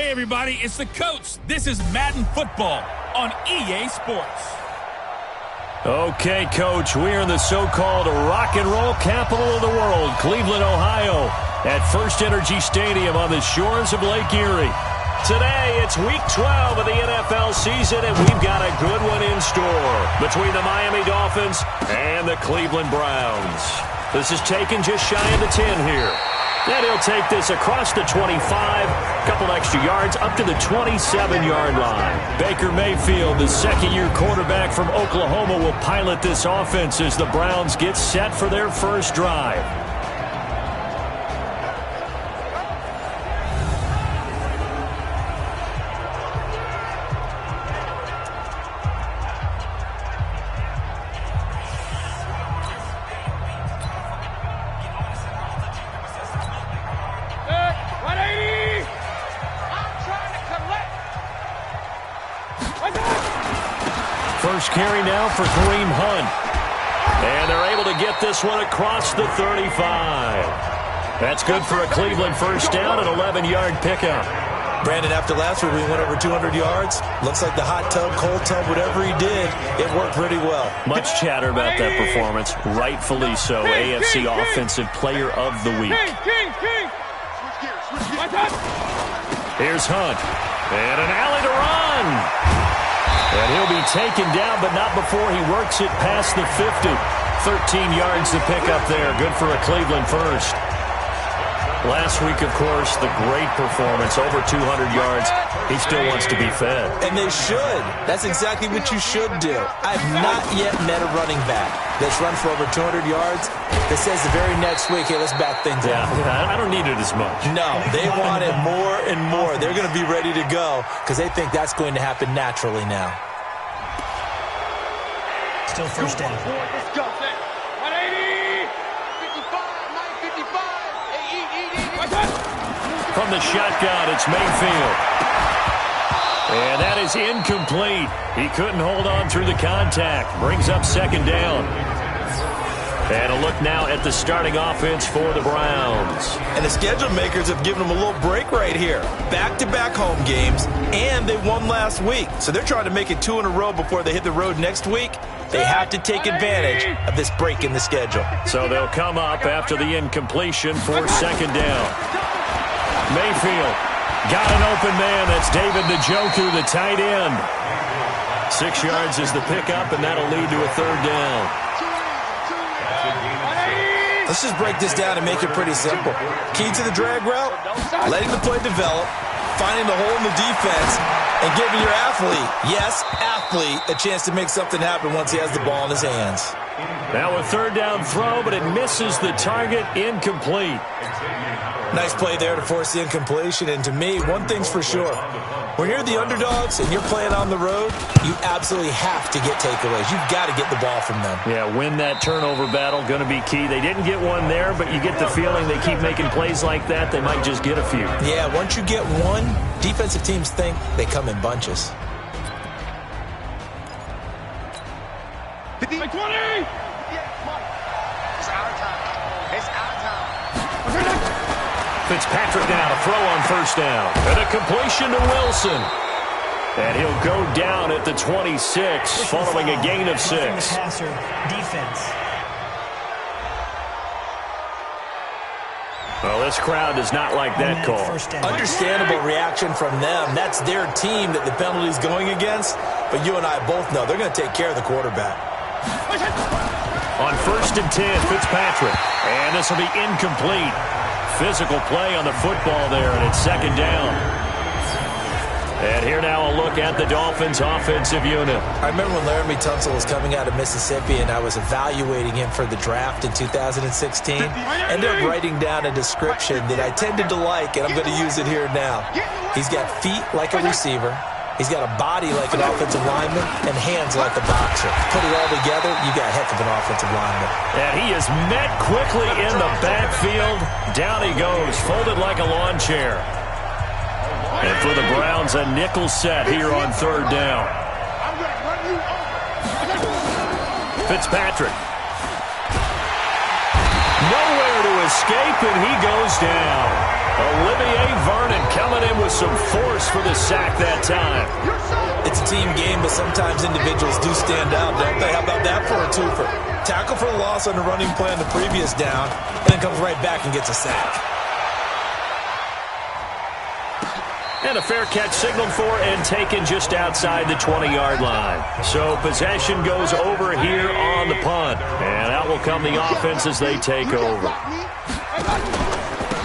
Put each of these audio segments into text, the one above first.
Hey everybody, it's the coach. This is Madden Football on EA Sports. Okay, Coach, we are in the so-called rock and roll capital of the world, Cleveland, Ohio, at First Energy Stadium on the shores of Lake Erie. Today, it's Week 12 of the NFL season, and we've got a good one in store between the Miami Dolphins and the Cleveland Browns. This is taken just shy of the 10 here. And he'll take this across the 25, a couple extra yards, up to the 27-yard line. Baker Mayfield, the second-year quarterback from Oklahoma, will pilot this offense as the Browns get set for their first drive. First carry now for Kareem Hunt. And they're able to get this one across the 35. That's good for a Cleveland first down, an 11-yard pickup. Brandon, after last week we went over 200 yards. Looks like the hot tub, cold tub, whatever he did, it worked pretty well. Much chatter about that performance. Rightfully so. AFC Offensive Player of the Week. Here's Hunt. And an alley to run. And he'll be taken down, but not before he works it past the 50. 13 yards to pick up there. Good for a Cleveland first. Last week, of course, the great performance, over 200 yards. He still wants to be fed. And they should. That's exactly what you should do. I've not yet met a running back that's run for over 200 yards that says the very next week, hey, let's back things up. Yeah, I don't need it as much. No, they want it more and more. They're going to be ready to go because they think that's going to happen naturally now. Still first down. Let's go. 180. 55. From the shotgun, it's Mayfield. And that is incomplete. He couldn't hold on through the contact. Brings up second down. And a look now at the starting offense for the Browns. And the schedule makers have given them a little break right here. Back-to-back home games, and they won last week. So they're trying to make it 2 in a row before they hit the road next week. They have to take advantage of this break in the schedule. So they'll come up after the incompletion for second down. Mayfield got an open man. That's David Njoku, the tight end. 6 yards is the pickup, and that'll lead to a third down. Let's just break this down and make it pretty simple. Key to the drag route, letting the play develop, finding the hole in the defense, and giving your athlete, a chance to make something happen once he has the ball in his hands. Now a third down throw, but it misses the target, incomplete. Nice play there to force the incompletion. And to me, one thing's for sure. When you're the underdogs and you're playing on the road, you absolutely have to get takeaways. You've got to get the ball from them. Yeah, win that turnover battle, going to be key. They didn't get one there, but you get the feeling they keep making plays like that, they might just get a few. Yeah, once you get one, defensive teams think they come in bunches. 20! It's our time. It's our time. Fitzpatrick now to throw on first down. And a completion to Wilson. And he'll go down at the 26 following a gain of 6. Passer, defense. Well, this crowd does not like that call. Understandable reaction from them. That's their team that the penalty's going against. But you and I both know they're going to take care of the quarterback. On first and 10, Fitzpatrick. And this will be incomplete. Physical play on the football there, and it's second down. And here now a look at the Dolphins' offensive unit. I remember when Laramie Tunsil was coming out of Mississippi, and I was evaluating him for the draft in 2016. Ended up writing down a description that I tended to like, and I'm going to use it here now. He's got feet like a receiver. He's got a body like an offensive lineman and hands like a boxer. Put it all together, you got a heck of an offensive lineman. And he is met quickly in the backfield. Down he goes, folded like a lawn chair. And for the Browns, a nickel set here on third down. Fitzpatrick. Nowhere to escape, and he goes down. Olivier Vernon coming in with some force forced for the sack that time. It's a team game, but sometimes individuals do stand out, don't they? How about that for a twofer? Tackle for the loss on the running play on the previous down, and then comes right back and gets a sack. And a fair catch signaled for and taken just outside the 20-yard line. So possession goes over here on the punt. And out will come the offense as they take over.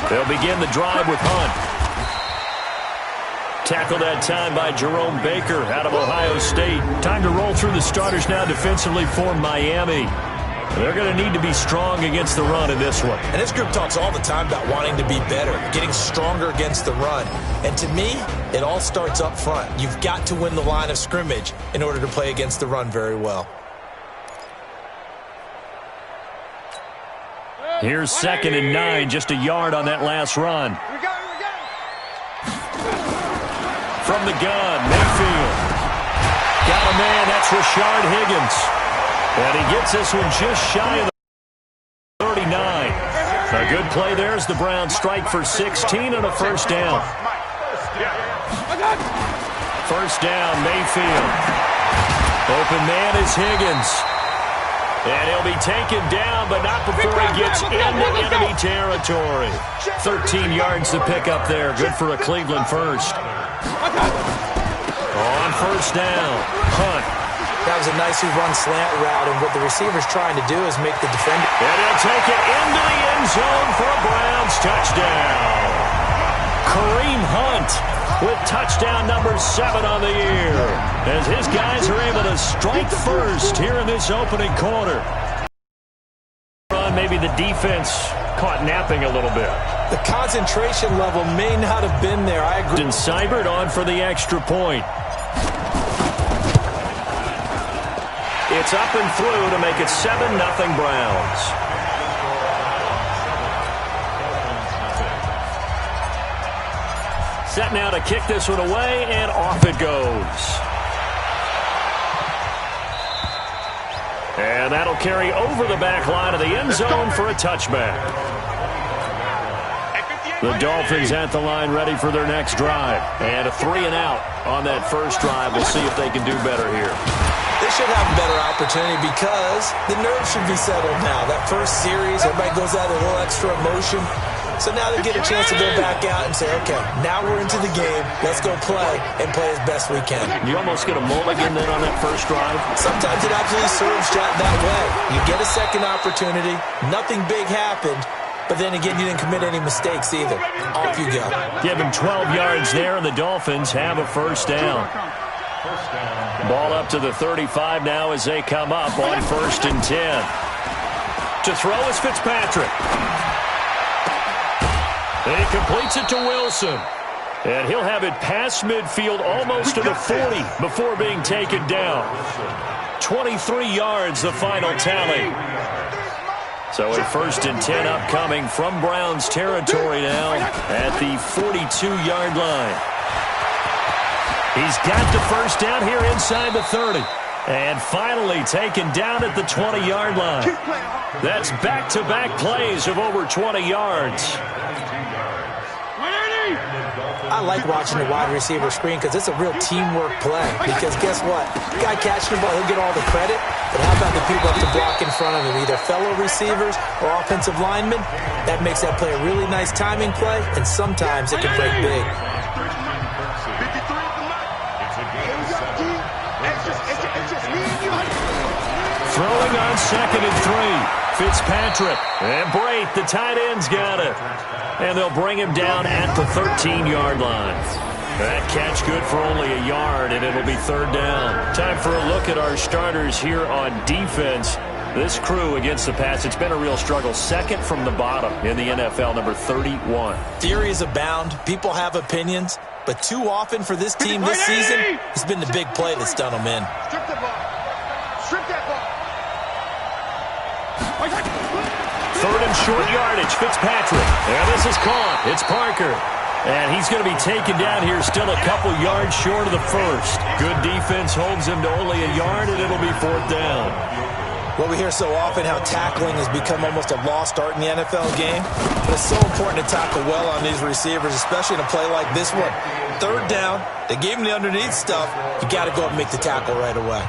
They'll begin the drive with Hunt. Tackled that time by Jerome Baker out of Ohio State. Time to roll through the starters now defensively for Miami. They're going to need to be strong against the run in this one. And this group talks all the time about wanting to be better, getting stronger against the run. And to me, it all starts up front. You've got to win the line of scrimmage in order to play against the run very well. Here's 2nd and 9, just a yard on that last run. From the gun, Mayfield. Got a man, that's Rashard Higgins. And he gets this one just shy of the 39. A good play there as the Browns strike for 16 and a first down. First down, Mayfield. Open man is Higgins. And he'll be taken down, but not before he gets into enemy territory. 13 yards to pick up there. Good for a Cleveland first. On first down, Hunt. That was a nicely run slant route, and what the receiver's trying to do is make the defender. And he'll take it into the end zone for a Browns touchdown. Kareem Hunt with touchdown number 7 on the year, as his guys are able to strike first here in this opening quarter. Maybe the defense caught napping a little bit. The concentration level may not have been there. I agree. And Seibert on for the extra point. It's up and through to make it 7-0 Browns. Set now to kick this one away, and off it goes. And that'll carry over the back line of the end zone for a touchback. The Dolphins at the line ready for their next drive. And a 3-and-out on that first drive. We'll see if they can do better here. They should have a better opportunity because the nerves should be settled now. That first series, everybody goes out with a little extra emotion. So now they get a chance to go back out and say, okay, now we're into the game. Let's go play and play as best we can. You almost get a mulligan then on that first drive? Sometimes it absolutely serves that way. You get a second opportunity. Nothing big happened. But then again, you didn't commit any mistakes either. Off you go. Give him 12 yards there, and the Dolphins have a first down. Ball up to the 35 now as they come up on 1st and 10. To throw is Fitzpatrick. And he completes it to Wilson. And he'll have it past midfield almost to the 40 before being taken down. 23 yards the final tally. So a 1st and 10 upcoming from Browns territory now at the 42-yard line. He's got the first down here inside the 30. And finally taken down at the 20-yard line. That's back-to-back plays of over 20 yards. I like watching the wide receiver screen because it's a real teamwork play. Because guess what? The guy catching the ball, he'll get all the credit. But how about the people up to block in front of him, either fellow receivers or offensive linemen? That makes that play a really nice timing play, and sometimes it can break big. Throwing on 2nd and 3. Fitzpatrick. And Brate, the tight end's got it. And they'll bring him down at the 13-yard line. That catch good for only a yard, and it'll be 3rd down. Time for a look at our starters here on defense. This crew against the pass, it's been a real struggle. 2nd from the bottom in the NFL, number 31. Theories abound. People have opinions. But too often for this team this season, it's been the big play that's done them in. Strip the ball. Strip that ball. 3rd and short yardage, Fitzpatrick. And this is caught. It's Parker. And he's going to be taken down here still a couple yards short of the first. Good defense holds him to only a yard, and it'll be 4th down. Well, we hear so often how tackling has become almost a lost art in the NFL game. But it's so important to tackle well on these receivers, especially in a play like this one. Third down, they gave him the underneath stuff. You got to go and make the tackle right away.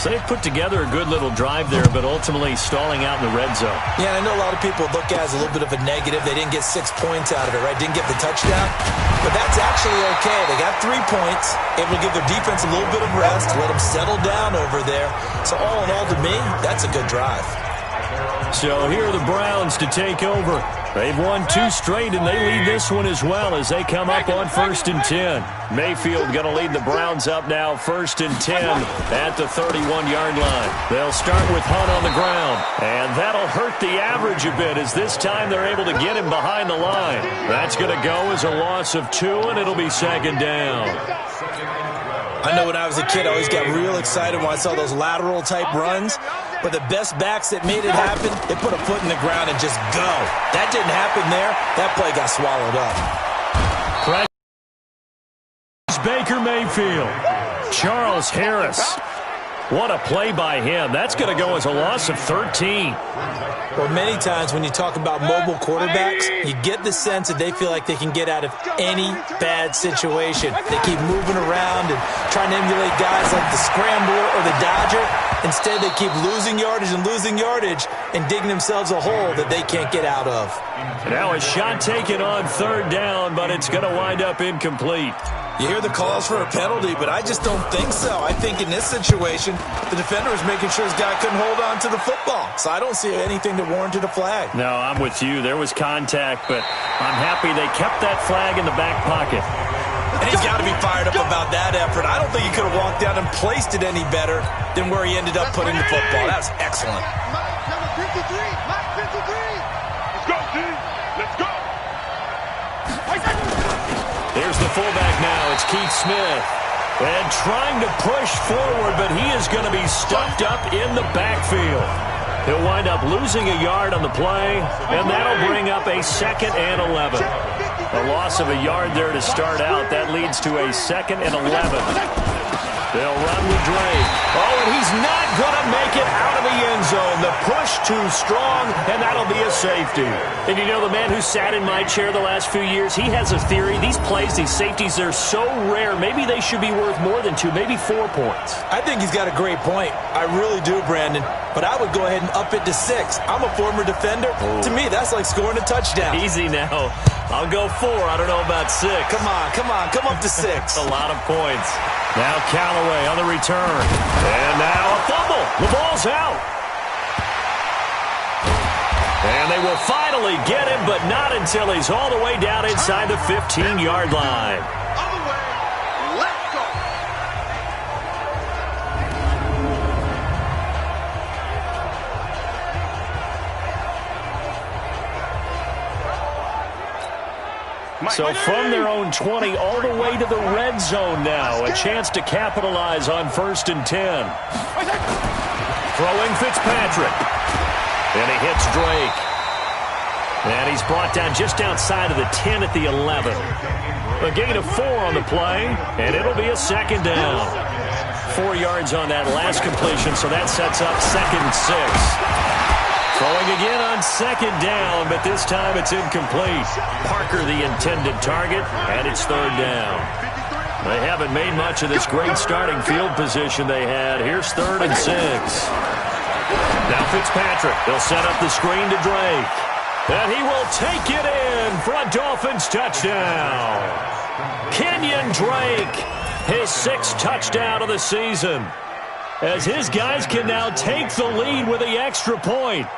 So they've put together a good little drive there, but ultimately stalling out in the red zone. Yeah, I know a lot of people look at it as a little bit of a negative. They didn't get 6 points out of it, right? Didn't get the touchdown. But that's actually okay. They got 3 points, able to give their defense a little bit of rest, let them settle down over there. So all in all, to me, that's a good drive. So here are the Browns to take over. They've won 2 straight, and they lead this one as well as they come up on 1st and 10. Mayfield going to lead the Browns up now 1st and 10 at the 31-yard line. They'll start with Hunt on the ground, and that'll hurt the average a bit as this time they're able to get him behind the line. That's going to go as a loss of 2, and it'll be 2nd down. I know when I was a kid, I always got real excited when I saw those lateral-type runs. But the best backs that made it happen, they put a foot in the ground and just go. That didn't happen there. That play got swallowed up. Baker Mayfield. Charles Harris. What a play by him. That's going to go as a loss of 13. Well, many times when you talk about mobile quarterbacks, you get the sense that they feel like they can get out of any bad situation. They keep moving around and trying to emulate guys like the Scrambler or the Dodger. Instead, they keep losing yardage and digging themselves a hole that they can't get out of. Now a shot taken on 3rd down, but it's going to wind up incomplete. You hear the calls for a penalty, but I just don't think so. I think in this situation, the defender was making sure his guy couldn't hold on to the football. So I don't see anything that warranted a flag. No, I'm with you. There was contact, but I'm happy they kept that flag in the back pocket. And he's got to be fired up about that effort. I don't think he could have walked down and placed it any better than where he ended up putting the football. That was excellent. Number 53, Mike 53. Let's go, team. Let's go. Here's the fullback now. It's Keith Smith. And trying to push forward, but he is going to be stuffed up in the backfield. He'll wind up losing a yard on the play, and that'll bring up a 2nd and 11. A loss of a yard there to start out. That leads to a 2nd and 11. They'll run with Drake. Oh, and he's not going to make it out of the end zone. The push too strong, and that'll be a safety. And you know, the man who sat in my chair the last few years, he has a theory. These plays, these safeties, they're so rare. Maybe they should be worth more than 2, maybe 4 points. I think he's got a great point. I really do, Brandon. But I would go ahead and up it to 6. I'm a former defender. To me, that's like scoring a touchdown. Easy now. I'll go 4. I don't know about 6. Come on. Come up to 6. A lot of points. Now Callaway on the return. And now a fumble. The ball's out. And they will finally get him, but not until he's all the way down inside the 15-yard line. Other way. Let's go. So from their own 20 all the way to the red zone now. A chance to capitalize on 1st and 10. Throwing Fitzpatrick. And he hits Drake. And he's brought down just outside of the 10 at the 11. A gain of 4 on the play, and it'll be a 2nd down. 4 yards on that last completion, so that sets up 2nd and 6. Throwing again on 2nd down, but this time it's incomplete. Parker the intended target, and it's 3rd down. They haven't made much of this great starting field position they had. Here's 3rd and 6. Now Fitzpatrick, they'll set up the screen to Drake. And he will take it in for a Dolphins touchdown. Kenyon Drake, his 6th touchdown of the season. As his guys can now take the lead with the extra point.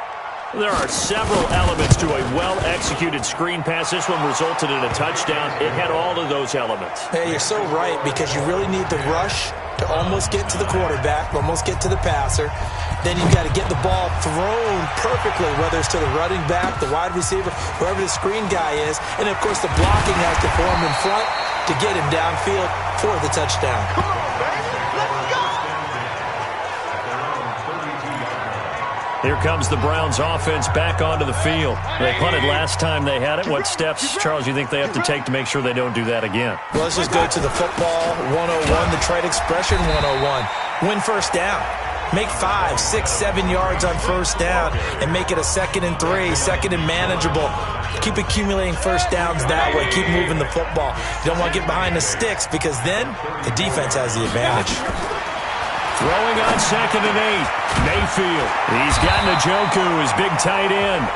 There are several elements to a well-executed screen pass. This one resulted in a touchdown. It had all of those elements. Hey, you're so right, because you really need the rush to almost get to the quarterback, almost get to the passer. Then you've got to get the ball thrown perfectly, whether it's to the running back, the wide receiver, whoever the screen guy is. And, of course, the blocking has to form in front to get him downfield for the touchdown. Come on, baby. Let's go. Here comes the Browns offense back onto the field. They punted last time they had it. What steps, Charles, you think they have to take to make sure they don't do that again? Well, let's just go to the football 101, the trade expression 101. Win first down. Make 5, 6, 7 yards on first down and make it a 2nd and 3, 2nd and manageable. Keep accumulating first downs that way. Keep moving the football. You don't want to get behind the sticks because then the defense has the advantage. Throwing on 2nd and 8. Mayfield. He's got Njoku, his big tight end.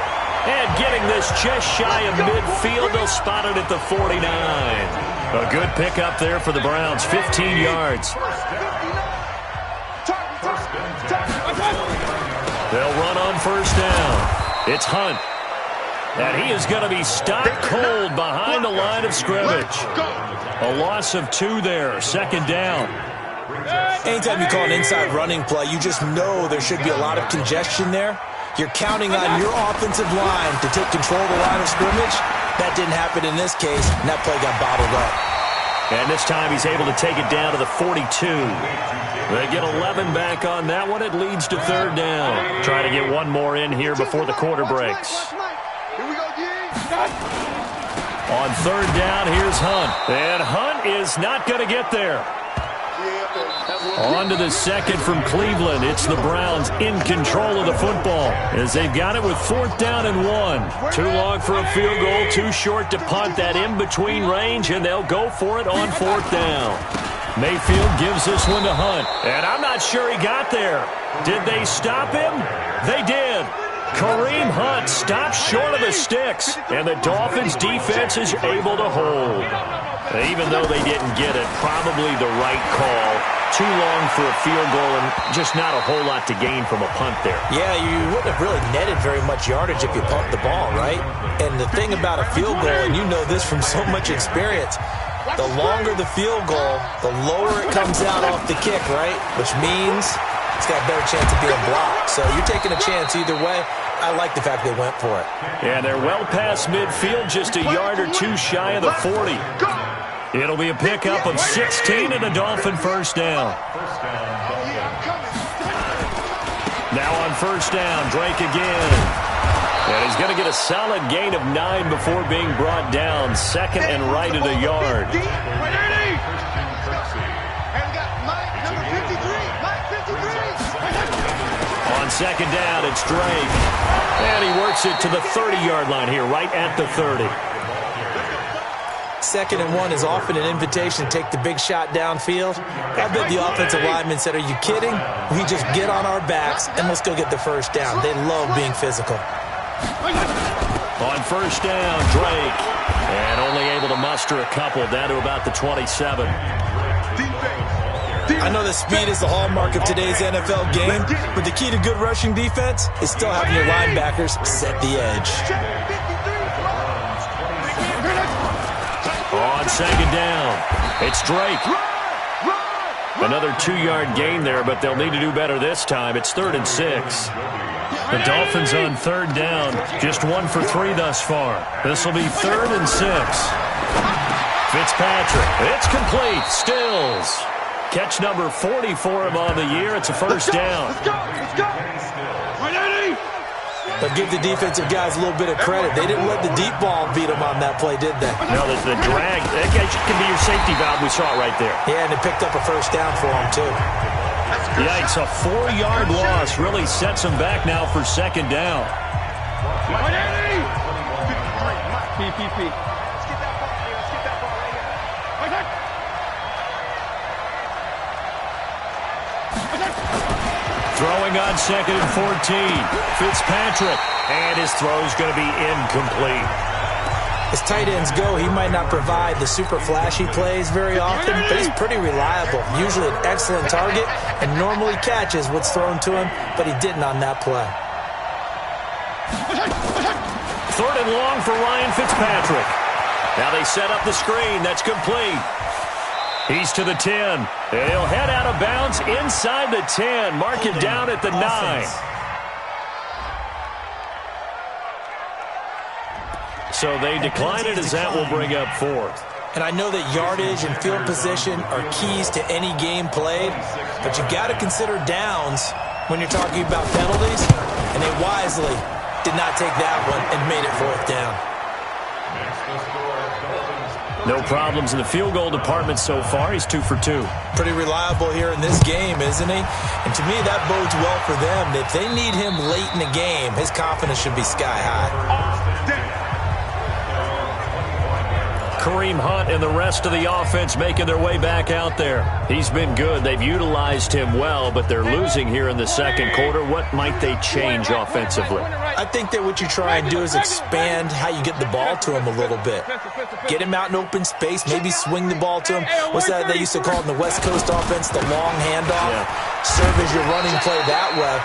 And getting this just shy of midfield. They'll spot it at the 49. A good pickup there for the Browns. 15 yards. They'll run on first down. It's Hunt. And he is going to be stopped cold behind the line of scrimmage. A loss of 2 there. 2nd down. Anytime you call an inside running play, you just know there should be a lot of congestion there. You're counting on your offensive line to take control of the line of scrimmage. That didn't happen in this case, and that play got bottled up. And this time he's able to take it down to the 42. They get 11 back on that one. It leads to 3rd down. Trying to get one more in here before the quarter breaks. On 3rd down, here's Hunt. And Hunt is not going to get there. On to the 2nd from Cleveland. It's the Browns in control of the football as they've got it with 4th down and 1. Too long for a field goal, too short to punt that in-between range, and they'll go for it on 4th down. Mayfield gives this one to Hunt, and I'm not sure he got there. Did they stop him? They did. Kareem Hunt stops short of the sticks, and the Dolphins' defense is able to hold. Even though they didn't get it, probably the right call. Too long for a field goal and just not a whole lot to gain from a punt there. Yeah, you wouldn't have really netted very much yardage if you pumped the ball, right? And the thing about a field goal, and you know this from so much experience, the longer the field goal, the lower it comes out off the kick, right? Which means it's got a better chance of being blocked. So you're taking a chance either way. I like the fact they went for it. And they're well past midfield, just a yard or 2 shy of the 40. It'll be a pickup of 16 and a Dolphin first down. Now on first down, Drake again. And he's going to get a solid gain of 9 before being brought down. 2nd and right at a yard. On 2nd down, it's Drake. And he works it to the 30-yard line here, right at the 30. 2nd and 1 is often an invitation to take the big shot downfield. I bet the offensive lineman said, are you kidding? We just get on our backs and let's go get the first down. They love being physical. On first down, Drake. And only able to muster a couple down to about the 27. I know that speed is the hallmark of today's NFL game, but the key to good rushing defense is still having your linebackers set the edge. On 2nd down, it's Drake. Another 2-yard gain there, but they'll need to do better this time. It's 3rd and 6. The Dolphins on 3rd down, just 1 for 3 thus far. This will be 3rd and 6. Fitzpatrick, it's complete. Stills. Catch number 40 for him on the year. It's a first down. But give the defensive guys a little bit of credit. They didn't let the deep ball beat them on that play, did they? No, the drag, that can be your safety valve. We saw it right there. Yeah, and it picked up a first down for them, too. Yikes, a 4-yard loss really sets them back now for 2nd down. Throwing on 2nd and 14. Fitzpatrick. And his throw's going to be incomplete. As tight ends go, he might not provide the super flashy plays very often, but he's pretty reliable. Usually an excellent target and normally catches what's thrown to him, but he didn't on that play. 3rd and long for Ryan Fitzpatrick. Now they set up the screen. That's complete. He's to the 10. And he'll head out of bounds inside the 10. Mark it down at the 9. So they decline it as that will bring up 4th. And I know that yardage and field position are keys to any game played, but you got to consider downs when you're talking about penalties, and they wisely did not take that one and made it 4th down. No problems in the field goal department so far. He's 2 for 2. Pretty reliable here in this game, isn't he? And to me, that bodes well for them. If they need him late in the game, his confidence should be sky high. Kareem Hunt and the rest of the offense making their way back out there. He's been good. They've utilized him well, but they're losing here in the second quarter. What might they change offensively? I think that what you try and do is expand how you get the ball to him a little bit. Get him out in open space, maybe swing the ball to him. What's that they used to call in the West Coast offense, the long handoff? Yeah. Serve as your running play that way,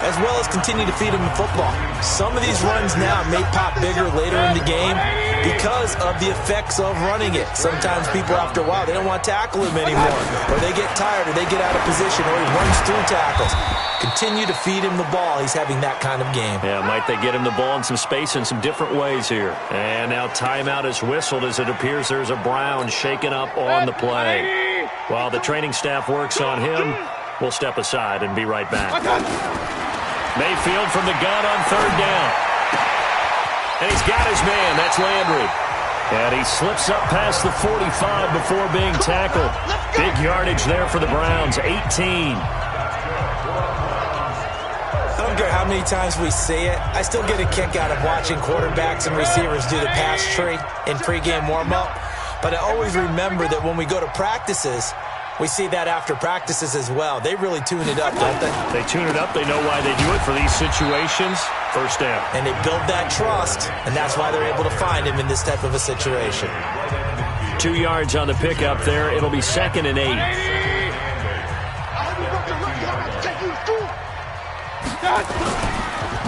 as well as continue to feed him the football. Some of these runs now may pop bigger later in the game because of the effects of running it. Sometimes people, after a while, they don't want to tackle him anymore, or they get tired, or they get out of position, or he runs through tackles. Continue to feed him the ball. He's having that kind of game. Yeah, might they get him the ball in some space in some different ways here. And now timeout is whistled as it appears there's a Brown shaken up on the play. While the training staff works on him, we'll step aside and be right back. Mayfield from the gun on third down. And he's got his man. That's Landry. And he slips up past the 45 before being tackled. Big yardage there for the Browns, 18. I don't care how many times we see it. I still get a kick out of watching quarterbacks and receivers do the pass tree in pregame warm-up. But I always remember that when we go to practices, we see that after practices as well. They really tune it up, don't they? They tune it up. They know why they do it for these situations. First down. And they build that trust, and that's why they're able to find him in this type of a situation. 2 yards on the pickup there. It'll be 2nd and 8.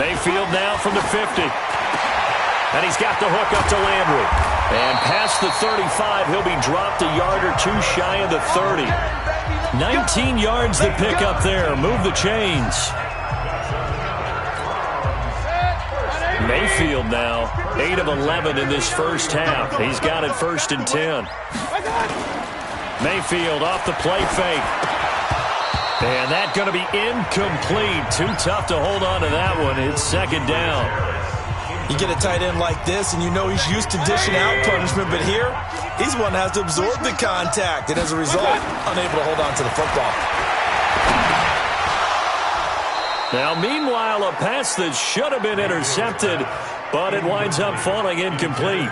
Mayfield now from the 50. And he's got the hook up to Landry. And past the 35, he'll be dropped a yard or two shy of the 30. 19 yards the pick up there. Move the chains. Mayfield now, 8 of 11 in this first half. He's got it 1st and 10. Mayfield off the play fake. And that's going to be incomplete. Too tough to hold on to that one. It's 2nd down. You get a tight end like this, and you know he's used to dishing out punishment, but here, he's one that has to absorb the contact, and as a result, unable to hold on to the football. Now, meanwhile, a pass that should have been intercepted, but it winds up falling incomplete.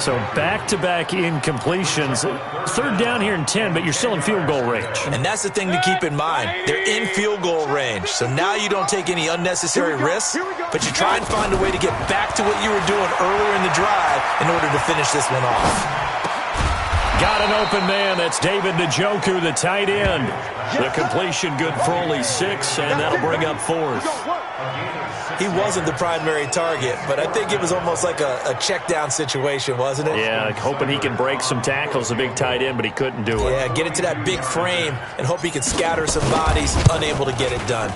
So back-to-back incompletions. 3rd down here and 10, but you're still in field goal range. And that's the thing to keep in mind. They're in field goal range. So now you don't take any unnecessary risks, but you try and find a way to get back to what you were doing earlier in the drive in order to finish this one off. Got an open man. That's David Njoku, the tight end. The completion good for only 6, and that'll bring up 4th. He wasn't the primary target, but I think it was almost like a check-down situation, wasn't it? Yeah, hoping he can break some tackles, a big tight end, but he couldn't do it. Yeah, get into that big frame and hope he can scatter some bodies, unable to get it done.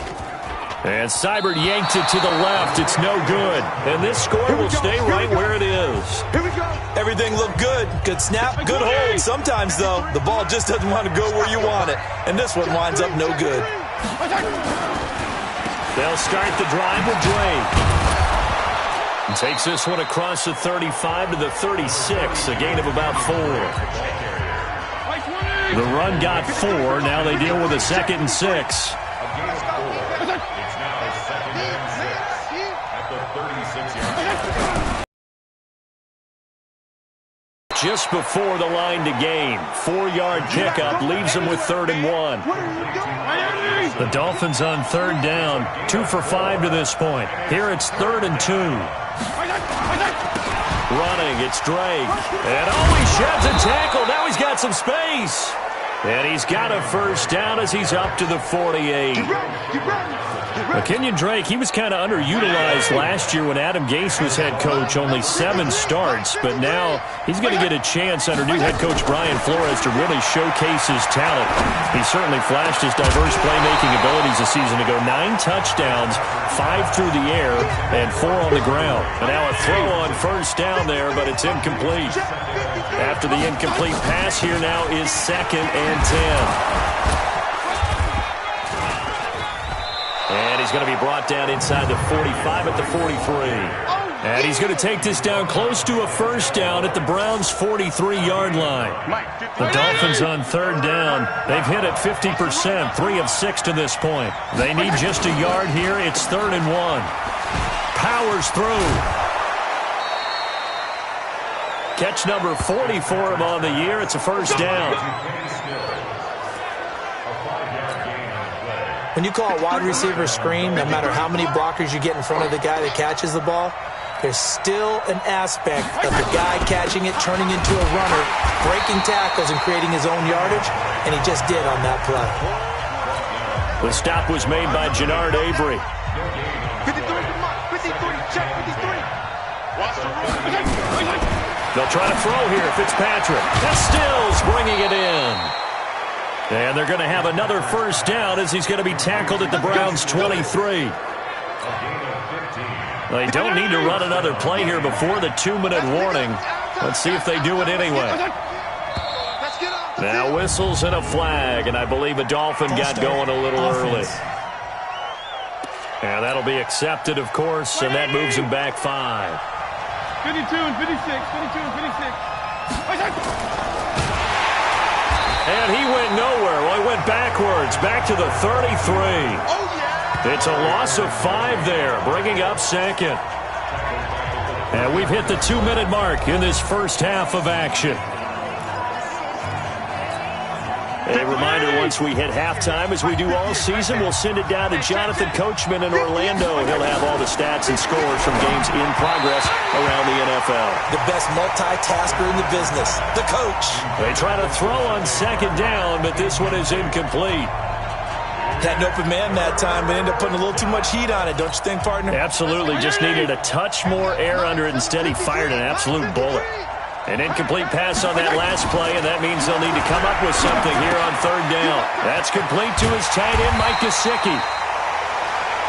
And Seibert yanked it to the left. It's no good. And this score will stay right where it is. Here we go. Everything looked good. Good snap, good hold. Sometimes, though, the ball just doesn't want to go where you want it. And this one winds up no good. They'll start the drive with Drake. And takes this one across the 35 to the 36, a gain of about 4. The run got 4. Now they deal with a 2nd and 6. Just before the line to gain. 4-yard pickup leaves them with 3rd and 1. The Dolphins on 3rd down. 2 for 5 to this point. Here it's 3rd and 2. Running, it's Drake. And he sheds a tackle. Now he's got some space. And he's got a 1st down as he's up to the 48. Kenyon Drake, he was kind of underutilized last year when Adam Gase was head coach. Only 7 starts, but now he's going to get a chance under new head coach Brian Flores to really showcase his talent. He certainly flashed his diverse playmaking abilities a season ago. 9 touchdowns, 5 through the air, and 4 on the ground. And now a throw on 1st down there, but it's incomplete. After the incomplete pass, here now is 2nd and 10. And he's going to be brought down inside the 45 at the 43. And he's going to take this down close to a first down at the Browns' 43-yard line. The Dolphins on third down. They've hit it 50%, 3 of 6 to this point. They need just a yard here. It's 3rd and 1. Powers through. Catch number 40 for him on the year. It's a first down. When you call a wide receiver screen, no matter how many blockers you get in front of the guy that catches the ball, there's still an aspect of the guy catching it, turning into a runner, breaking tackles and creating his own yardage, and he just did on that play. The stop was made by Jannard Avery. 53, check 53. Watch the run. They'll try to throw here, Fitzpatrick. That's Stills bringing it in. And they're going to have another first down as he's going to be tackled at the Browns' 23. They don't need to run another play here before the 2-minute warning. Let's see if they do it anyway. Now whistles and a flag, and I believe a Dolphin got going a little early. And that'll be accepted, of course, and that moves him back 5. 52 and 56, 52 and 56. And he went nowhere. Well, he went backwards, back to the 33. It's a loss of 5 there, bringing up 2nd. And we've hit the 2-minute mark in this first half of action. A reminder, once we hit halftime, as we do all season, we'll send it down to Jonathan Coachman in Orlando. He'll have all the stats and scores from games in progress around the NFL. The best multitasker in the business, the coach. They try to throw on 2nd down, but this one is incomplete. Had an open man that time, but ended up putting a little too much heat on it, don't you think, partner? Absolutely. Just needed a touch more air under it. Instead, he fired an absolute bullet. An incomplete pass on that last play, and that means they'll need to come up with something here on 3rd down. That's complete to his tight end, Mike Gesicki.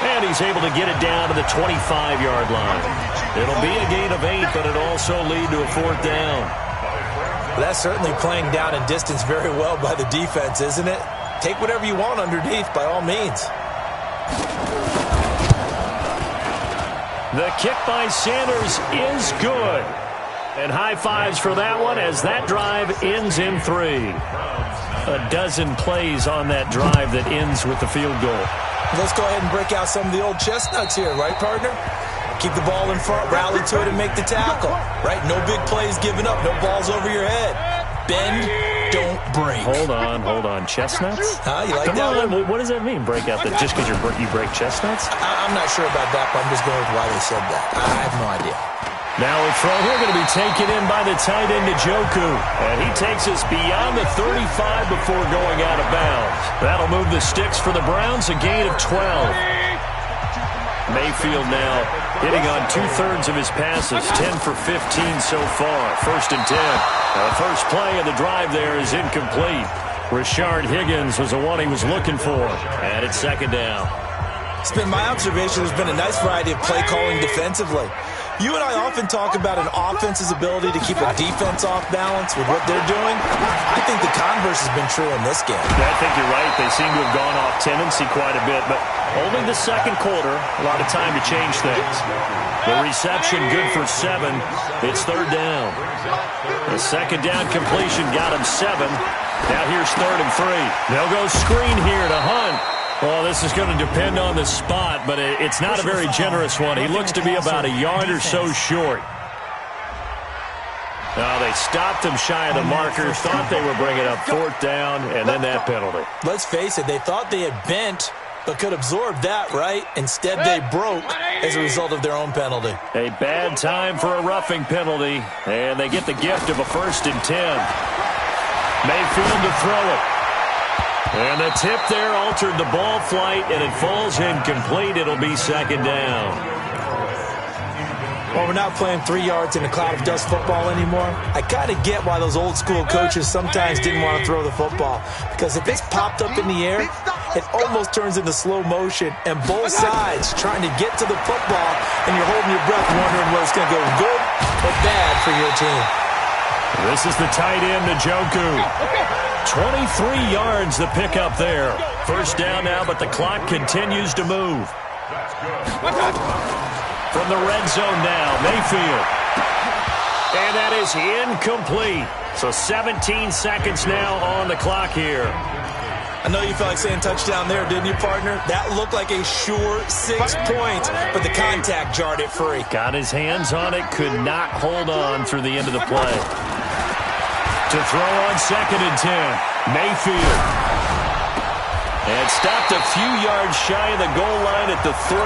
And he's able to get it down to the 25-yard line. It'll be a gain of 8, but it'll also lead to a 4th down. Well, that's certainly playing down and distance very well by the defense, isn't it? Take whatever you want underneath, by all means. The kick by Sanders is good. And high fives for that one as that drive ends in 3. A dozen plays on that drive that ends with the field goal. Let's go ahead and break out some of the old chestnuts here, right, partner? Keep the ball in front, rally to it, and make the tackle. Right? No big plays given up, no balls over your head. Bend, don't break. Hold on. Chestnuts? You like Come that on. one? What does that mean, break out? That just because you break chestnuts? I'm not sure about that, but I'm just going with why they said that. I have no idea. Now a throw here going to be taken in by the tight end, Njoku. And he takes us beyond the 35 before going out of bounds. That'll move the sticks for the Browns, a gain of 12. Mayfield now hitting on 2/3 of his passes, 10 for 15 so far. 1st and 10. Now the first play of the drive there is incomplete. Rashard Higgins was the one he was looking for. And it's 2nd down. It's been my observation there's been a nice variety of play calling defensively. You and I often talk about an offense's ability to keep a defense off balance with what they're doing. I think the converse has been true in this game. Yeah, I think you're right. They seem to have gone off tendency quite a bit, but only the 2nd quarter, a lot of time to change things. The reception good for 7. It's 3rd down. The 2nd down completion got him 7. Now here's 3rd and 3. They'll go screen here to Hunt. Well, this is going to depend on the spot, but it's not a very generous one. He looks to be about a yard or so short. Now they stopped him shy of the marker, thought they were bringing up 4th down, and then that penalty. Let's face it, they thought they had bent, but could absorb that, right? Instead, they broke as a result of their own penalty. A bad time for a roughing penalty, and they get the gift of a 1st and 10. Mayfield to throw it. And the tip there altered the ball flight, and it falls incomplete. It'll be 2nd down. Well, we're not playing 3 yards in a cloud of dust football anymore. I kind of get why those old school coaches sometimes didn't want to throw the football. Because if it's popped up in the air, it almost turns into slow motion. And both sides trying to get to the football, and you're holding your breath wondering whether it's going to go good or bad for your team. This is the tight end, Njoku. 23 yards the pickup there. 1st down now, but the clock continues to move. From the red zone now, Mayfield. And that is incomplete. So 17 seconds now on the clock here. I know you felt like saying touchdown there, didn't you, partner? That looked like a sure 6 points, but the contact jarred it free. Got his hands on it, could not hold on through the end of the play. To throw on 2nd and 10, Mayfield. And stopped a few yards shy of the goal line at the 3.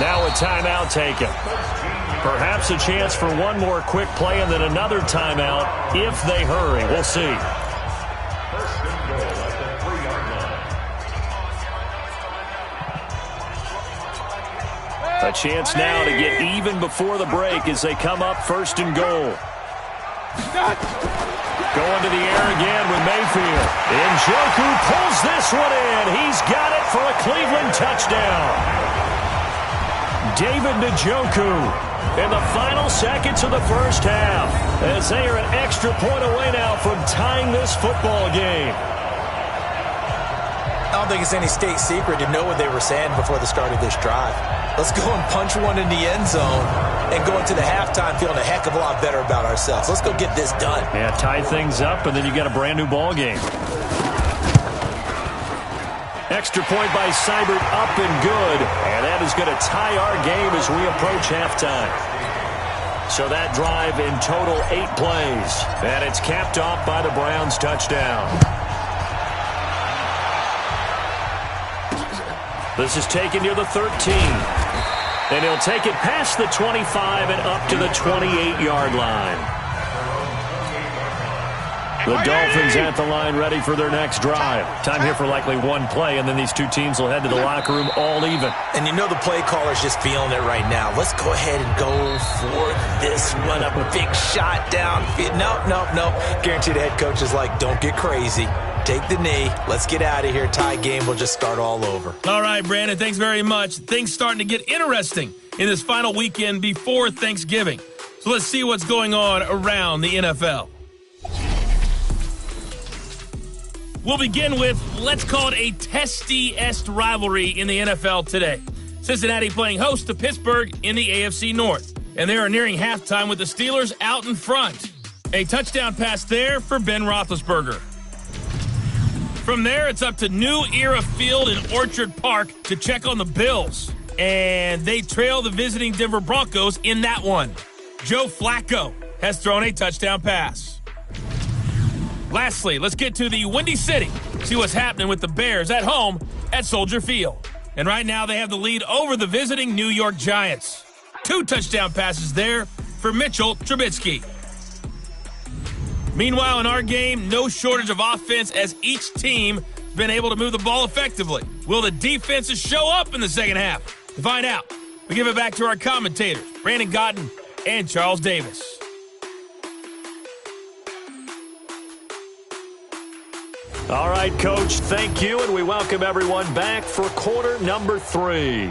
Now a timeout taken. Perhaps a chance for one more quick play and then another timeout if they hurry. We'll see. A chance now to get even before the break as they come up 1st and goal. Going to the air again with Mayfield. Njoku pulls this one in. He's got it for a Cleveland touchdown. David Njoku in the final seconds of the first half as they are an extra point away now from tying this football game. I don't think it's any state secret to know what they were saying before the start of this drive. Let's go and punch one in the end zone and go into the halftime feeling a heck of a lot better about ourselves. Let's go get this done. Yeah, tie things up, and then you get a brand new ball game. Extra point by Seibert, up and good. And that is going to tie our game as we approach halftime. So that drive in total 8 plays. And it's capped off by the Browns touchdown. This is taken near the 13. And he'll take it past the 25 and up to the 28-yard line. The Dolphins at the line ready for their next drive. Time here for likely one play, and then these two teams will head to the locker room all even. And you know the play caller's just feeling it right now. Let's go ahead and go for this one. A big shot downfield. Nope. Guarantee the head coach is like, don't get crazy. Take the knee. Let's get out of here. Tie game will just start all over. All right, Brandon, thanks very much. Things starting to get interesting in this final weekend before Thanksgiving. So let's see what's going on around the NFL. We'll begin with, let's call it a testy-est rivalry in the NFL today. Cincinnati playing host to Pittsburgh in the AFC North. And they are nearing halftime with the Steelers out in front. A touchdown pass there for Ben Roethlisberger. From there, it's up to New Era Field in Orchard Park to check on the Bills. And they trail the visiting Denver Broncos in that one. Joe Flacco has thrown a touchdown pass. Lastly, let's get to the Windy City. See what's happening with the Bears at home at Soldier Field. And right now they have the lead over the visiting New York Giants. 2 touchdown passes there for Mitchell Trubisky. Meanwhile, in our game, no shortage of offense as each team has been able to move the ball effectively. Will the defenses show up in the second half? To find out, we give it back to our commentators, Brandon Gaudin and Charles Davis. All right, Coach, thank you, and we welcome everyone back for quarter number 3.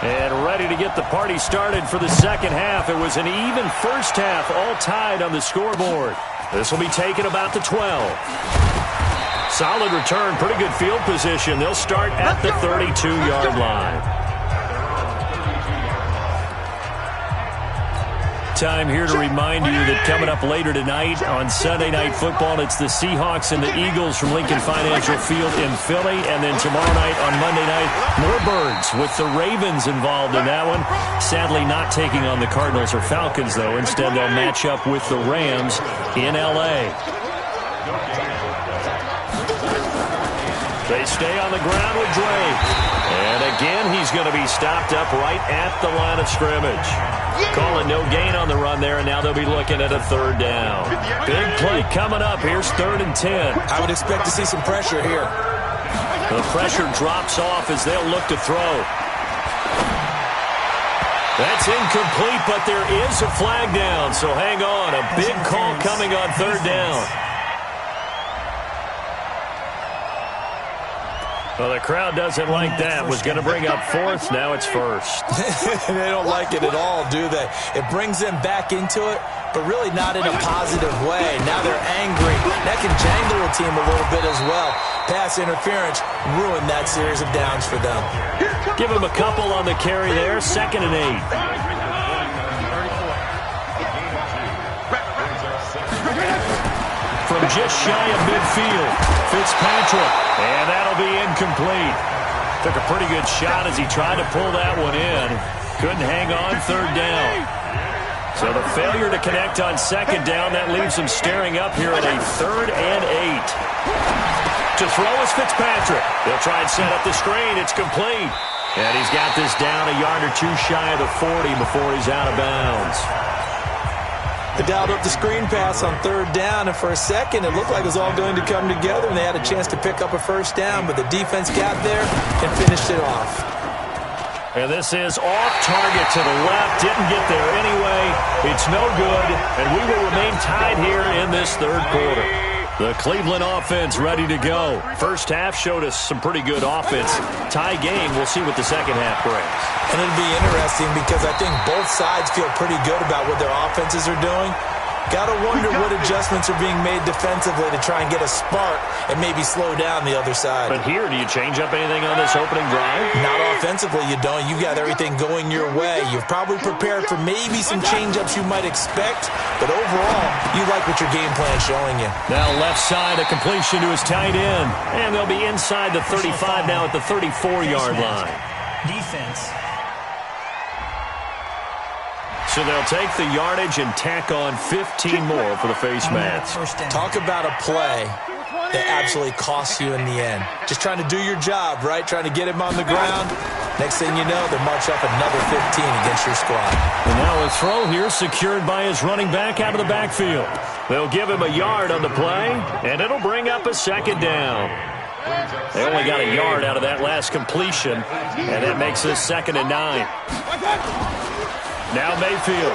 And ready to get the party started for the second half. It was an even first half, all tied on the scoreboard. This will be taken about the 12. Solid return, pretty good field position. They'll start at the 32-yard line. Time here to remind you that coming up later tonight on Sunday Night Football, it's the Seahawks and the Eagles from Lincoln Financial Field in Philly. And then tomorrow night on Monday night, more Birds with the Ravens involved in that one. Sadly not taking on the Cardinals or Falcons, though. Instead, they'll match up with the Rams in L.A. They stay on the ground with Drake. And again, he's going to be stopped up right at the line of scrimmage. Calling no gain on the run there, and now they'll be looking at a third down. Big play coming up. Here's 3rd and 10. I would expect to see some pressure here. The pressure drops off as they'll look to throw. That's incomplete, but there is a flag down, so hang on. A big call coming on 3rd down. Well, the crowd doesn't like that. Was going to bring up 4th. Now it's 1st. They don't like it at all, do they? It brings them back into it, but really not in a positive way. Now they're angry. That can jangle a team a little bit as well. Pass interference ruined that series of downs for them. Give them a couple on the carry there. 2nd and 8. From just shy of midfield, Fitzpatrick, and that'll be incomplete. Took a pretty good shot as he tried to pull that one in. Couldn't hang on 3rd down. So the failure to connect on 2nd down, that leaves him staring up here at a 3rd and 8. To throw is Fitzpatrick. They'll try and set up the screen. It's complete. And he's got this down a yard or two shy of the 40 before he's out of bounds. They dialed up the screen pass on 3rd down, and for a second it looked like it was all going to come together, and they had a chance to pick up a 1st down, but the defense got there and finished it off. And this is off target to the left. Didn't get there anyway. It's no good, and we will remain tied here in this 3rd quarter. The Cleveland offense ready to go. First half showed us some pretty good offense. Tie game. We'll see what the second half brings. And it'll be interesting because I think both sides feel pretty good about what their offenses are doing. Got to wonder what adjustments are being made defensively to try and get a spark and maybe slow down the other side. But here, do you change up anything on this opening drive? Not offensively, you don't. You got everything going your way. You've probably prepared for maybe some change-ups you might expect, but overall, you like what your game plan's showing you. Now left side, a completion to his tight end. And they'll be inside the 35 now at the 34-yard line. Defense. So they'll take the yardage and tack on 15 more for the face mask. Talk about a play that absolutely costs you in the end. Just trying to do your job, right? Trying to get him on the ground. Next thing you know, they march up another 15 against your squad. And now a throw here secured by his running back out of the backfield. They'll give him a yard on the play, and it'll bring up a 2nd down. They only got a yard out of that last completion, and that makes this 2nd and 9. Now Mayfield.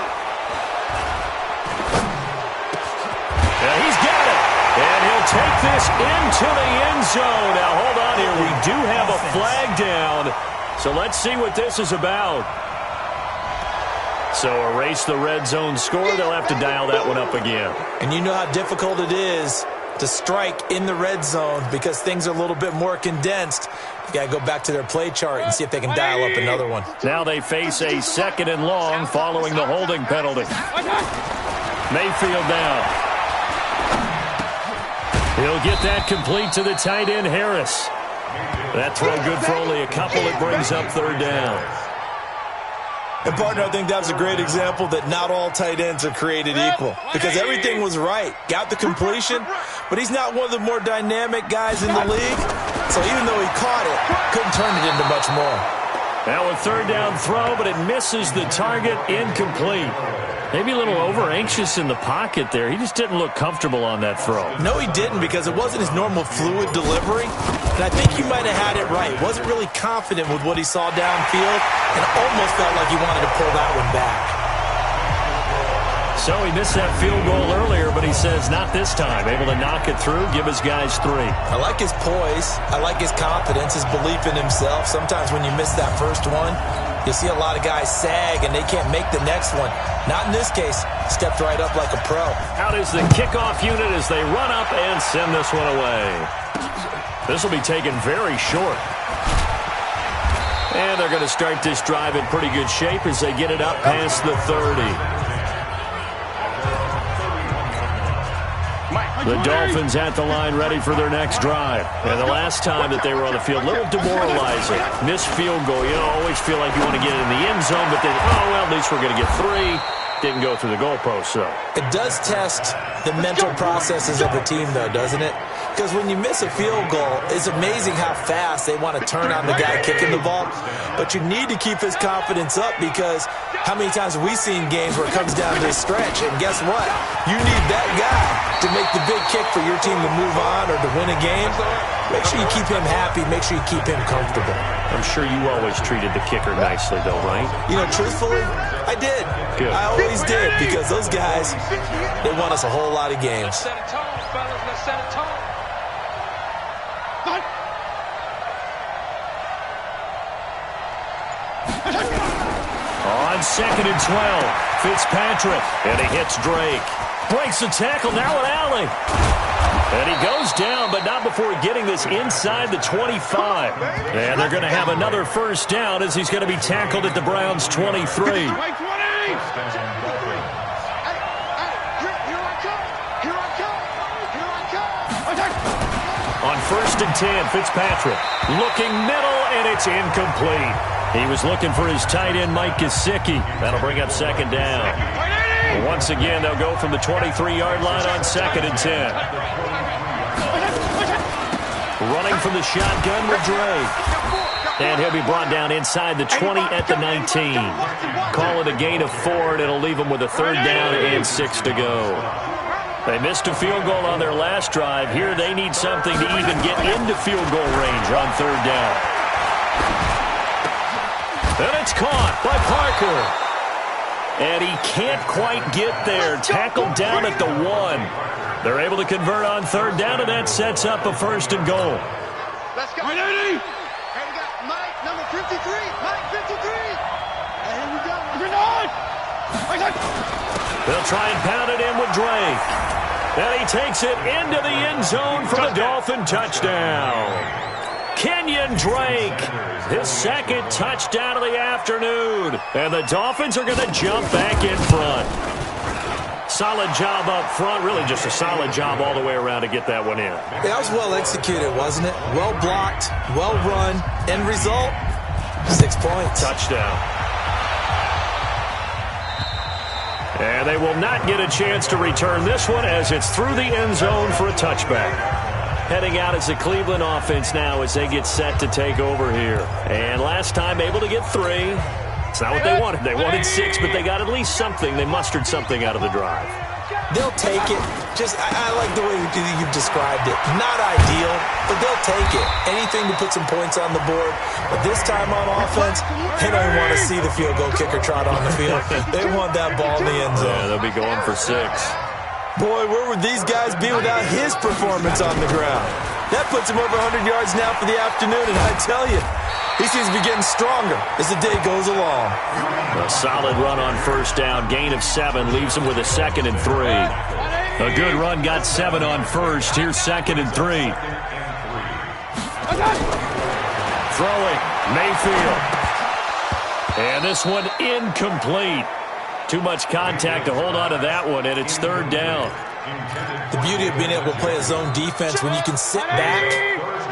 Yeah, he's got it. And he'll take this into the end zone. Now, hold on here. We do have a flag down. So let's see what this is about. So erase the red zone score. They'll have to dial that one up again. And you know how difficult it is to strike in the red zone because things are a little bit more condensed. You got to go back to their play chart and see if they can dial up another one. Now they face a 2nd and long following the holding penalty. Mayfield down. He'll get that complete to the tight end, Harris. That throw good for only a couple. It brings up 3rd down. And, partner, I think that's a great example that not all tight ends are created equal because everything was right. Got the completion, but he's not one of the more dynamic guys in the league. So even though he caught it, couldn't turn it into much more. Now a 3rd down throw, but it misses the target. Incomplete. Maybe a little over-anxious in the pocket there. He just didn't look comfortable on that throw. No, he didn't because it wasn't his normal fluid delivery. And I think you might have had it right. Wasn't really confident with what he saw downfield and almost felt like he wanted to pull that one back. So he missed that field goal earlier, but he says not this time. Able to knock it through, give his guys 3. I like his poise. I like his confidence, his belief in himself. Sometimes when you miss that first one, you see a lot of guys sag and they can't make the next one. Not in this case. Stepped right up like a pro. Out is the kickoff unit as they run up and send this one away. This will be taken very short. And they're going to start this drive in pretty good shape as they get it up past the 30. The Dolphins at the line ready for their next drive. And the last time that they were on the field, a little demoralizing. Missed field goal. You know, always feel like you want to get it in the end zone, but then, oh, well, at least we're going to get 3. Didn't go through the goalpost, though. It does test the mental processes of the team, though, doesn't it? Because when you miss a field goal, it's amazing how fast they want to turn on the guy kicking the ball. But you need to keep his confidence up, because how many times have we seen games where it comes down to a stretch, and guess what? You need that guy to make the big kick for your team to move on or to win a game. Make sure you keep him happy. Make sure you keep him comfortable. I'm sure you always treated the kicker nicely, though, right? You know, truthfully, I did. Good. I always did, because those guys, they won us a whole lot of games. Let's set a tone, fellas. Let's set a tone. On 2nd and 12, Fitzpatrick, and he hits Drake. Breaks the tackle, now an alley. And he goes down, but not before getting this inside the 25. And they're going to have another first down as he's going to be tackled at the Browns' 23. On 1st and 10, Fitzpatrick looking middle, and it's incomplete. He was looking for his tight end, Mike Gesicki. That'll bring up 2nd down. Once again, they'll go from the 23-yard line on 2nd and 10. Running from the shotgun with Drake. And he'll be brought down inside the 20 at the 19. Call it a gain of 4, and it'll leave them with a 3rd down and 6 to go. They missed a field goal on their last drive. Here they need something to even get into field goal range on 3rd down. And it's caught by Parker. And he can't quite get there. Tackled down at the 1. They're able to convert on 3rd down, and that sets up a 1st and goal. Let's go. Hey, we got Mike, number 53. Mike, 53. And here we go. They'll try and pound it in with Drake. And he takes it into the end zone for the Dolphin touchdown. Kenyon Drake, his 2nd touchdown of the afternoon. And the Dolphins are going to jump back in front. Solid job up front. Really just a solid job all the way around to get that one in. Yeah, that was well executed, wasn't it? Well blocked, well run. End result, 6 points. Touchdown. And they will not get a chance to return this one as it's through the end zone for a touchback. Heading out as the Cleveland offense now as they get set to take over here. And last time able to get 3. It's not what they wanted. They wanted 6, but they got at least something. They mustered something out of the drive. They'll take it. I like the way you've described it. Not ideal, but they'll take it. Anything to put some points on the board. But this time on offense, they don't even want to see the field goal kicker trot on the field. They want that ball in the end zone. Yeah, they'll be going for 6. Boy, where would these guys be without his performance on the ground? That puts him over 100 yards now for the afternoon, and I tell you, he seems to be getting stronger as the day goes along. A solid run on 1st down. Gain of 7 leaves him with a 2nd and 3. A good run got 7 on 1st. Here's 2nd and 3. Throwing, Mayfield. And this one incomplete. Too much contact to hold on to that one, and it's 3rd down. The beauty of being able to play a zone defense when you can sit back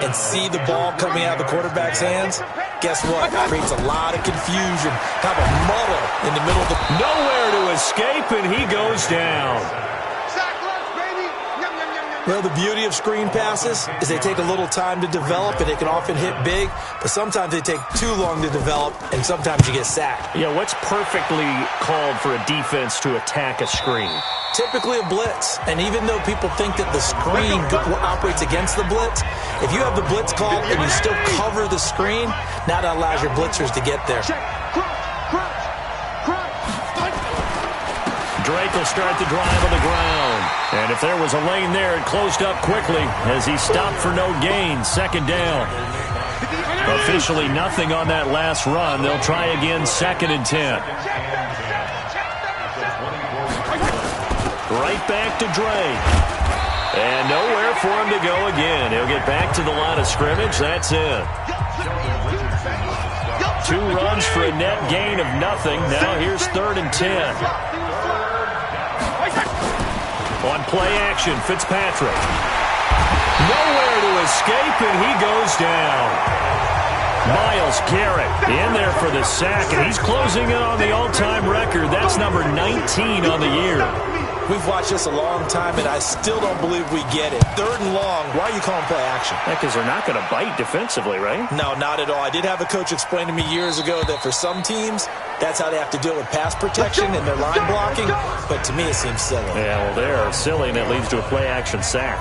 and see the ball coming out of the quarterback's hands, guess what? It creates a lot of confusion. Have a muddle in the middle of the... Nowhere to escape, and he goes down. Well, the beauty of screen passes is they take a little time to develop, and they can often hit big, but sometimes they take too long to develop, and sometimes you get sacked. Yeah, what's perfectly called for a defense to attack a screen? Typically a blitz, and even though people think that the screen operates against the blitz, if you have the blitz called and you still cover the screen, now that allows your blitzers to get there. Drake will start the drive on the ground. And if there was a lane there, it closed up quickly as he stopped for no gain. 2nd down. Officially nothing on that last run. They'll try again 2nd and 10. Right back to Drake. And nowhere for him to go again. He'll get back to the line of scrimmage. That's it. 2 runs for a net gain of nothing. Now here's 3rd and 10. On play action, Fitzpatrick. Nowhere to escape, and he goes down. Myles Garrett in there for the sack, and he's closing in on the all-time record. That's number 19 on the year. We've watched this a long time, and I still don't believe we get it. 3rd and long. Why are you calling play action? Because they're not going to bite defensively, right? No, not at all. I did have a coach explain to me years ago that for some teams, that's how they have to deal with pass protection and their line blocking. But to me, it seems silly. Yeah, well, they're silly, and it leads to a play-action sack.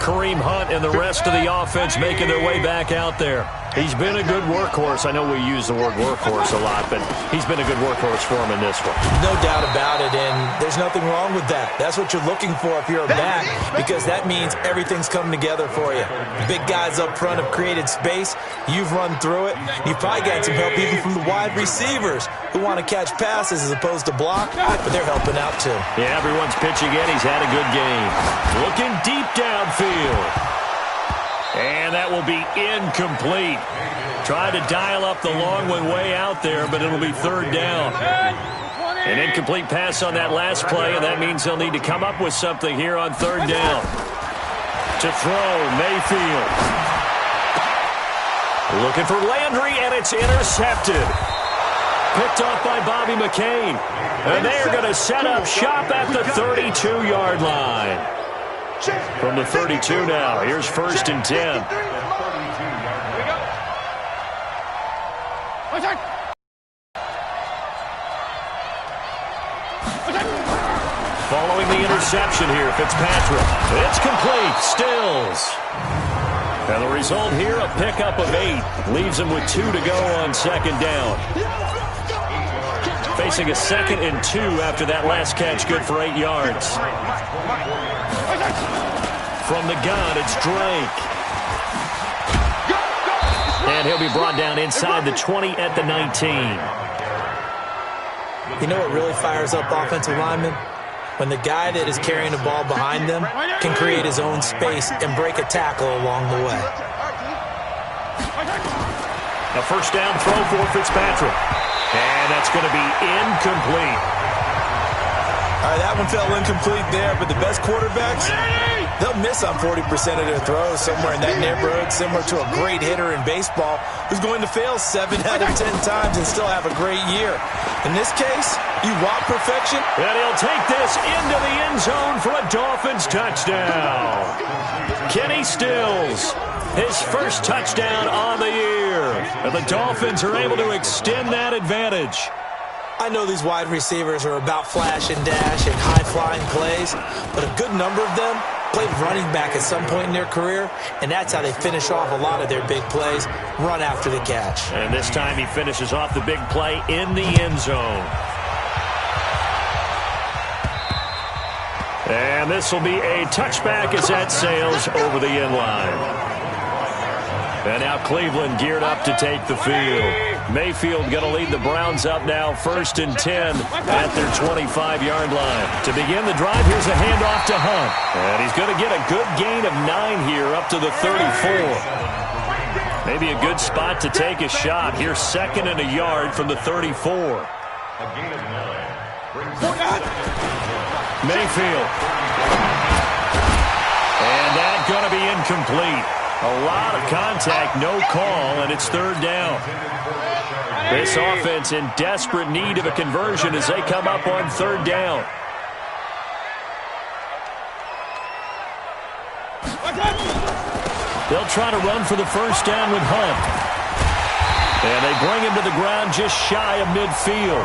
Kareem Hunt and the rest of the offense making their way back out there. He's been a good workhorse. I know we use the word workhorse a lot, but he's been a good workhorse for him in this one. No doubt about it, and there's nothing wrong with that. That's what you're looking for if you're a back, because that means everything's coming together for you. Big guys up front have created space. You've run through it. You've probably got some help even from the wide receivers who want to catch passes as opposed to block, but they're helping out too. Yeah, everyone's pitching in. He's had a good game. Looking deep downfield. And that will be incomplete. Tried to dial up the long one way out there, but it'll be 3rd down. An incomplete pass on that last play, and that means they'll need to come up with something here on 3rd down. To throw, Mayfield. Looking for Landry, and it's intercepted. Picked off by Bobby McCain. And they're going to set up shop at the 32-yard line. From the 32 now, here's 1st and 10. Following the interception here, Fitzpatrick. It's complete, Stills. And the result here, a pickup of 8. Leaves him with 2 to go on 2nd down. Facing a 2nd and 2 after that last catch, good for 8 yards. From the gun, it's Drake. And he'll be brought down inside the 20 at the 19. You know what really fires up offensive linemen? When the guy that is carrying the ball behind them can create his own space and break a tackle along the way. A 1st down throw for Fitzpatrick. And that's going to be incomplete. All right, that one fell incomplete there, but the best quarterbacks, they'll miss on 40% of their throws somewhere in that neighborhood, similar to a great hitter in baseball who's going to fail 7 out of 10 times and still have a great year. In this case, you want perfection? And he'll take this into the end zone for a Dolphins touchdown. Kenny Stills, his 1st touchdown on the year. And the Dolphins are able to extend that advantage. I know these wide receivers are about flash and dash and high-flying plays, but a good number of them played running back at some point in their career, and that's how they finish off a lot of their big plays, run after the catch. And this time he finishes off the big play in the end zone. And this will be a touchback as that sails over the end line. And now Cleveland geared up to take the field. Mayfield going to lead the Browns up now, 1st and 10 at their 25-yard line. To begin the drive, here's a handoff to Hunt. And he's going to get a good gain of 9 here up to the 34. Maybe a good spot to take a shot. Here's 2nd and a yard from the 34. Mayfield. And that's going to be incomplete. A lot of contact, no call, and it's 3rd down. This offense in desperate need of a conversion as they come up on 3rd down. They'll try to run for the 1st down with Hunt. And they bring him to the ground just shy of midfield.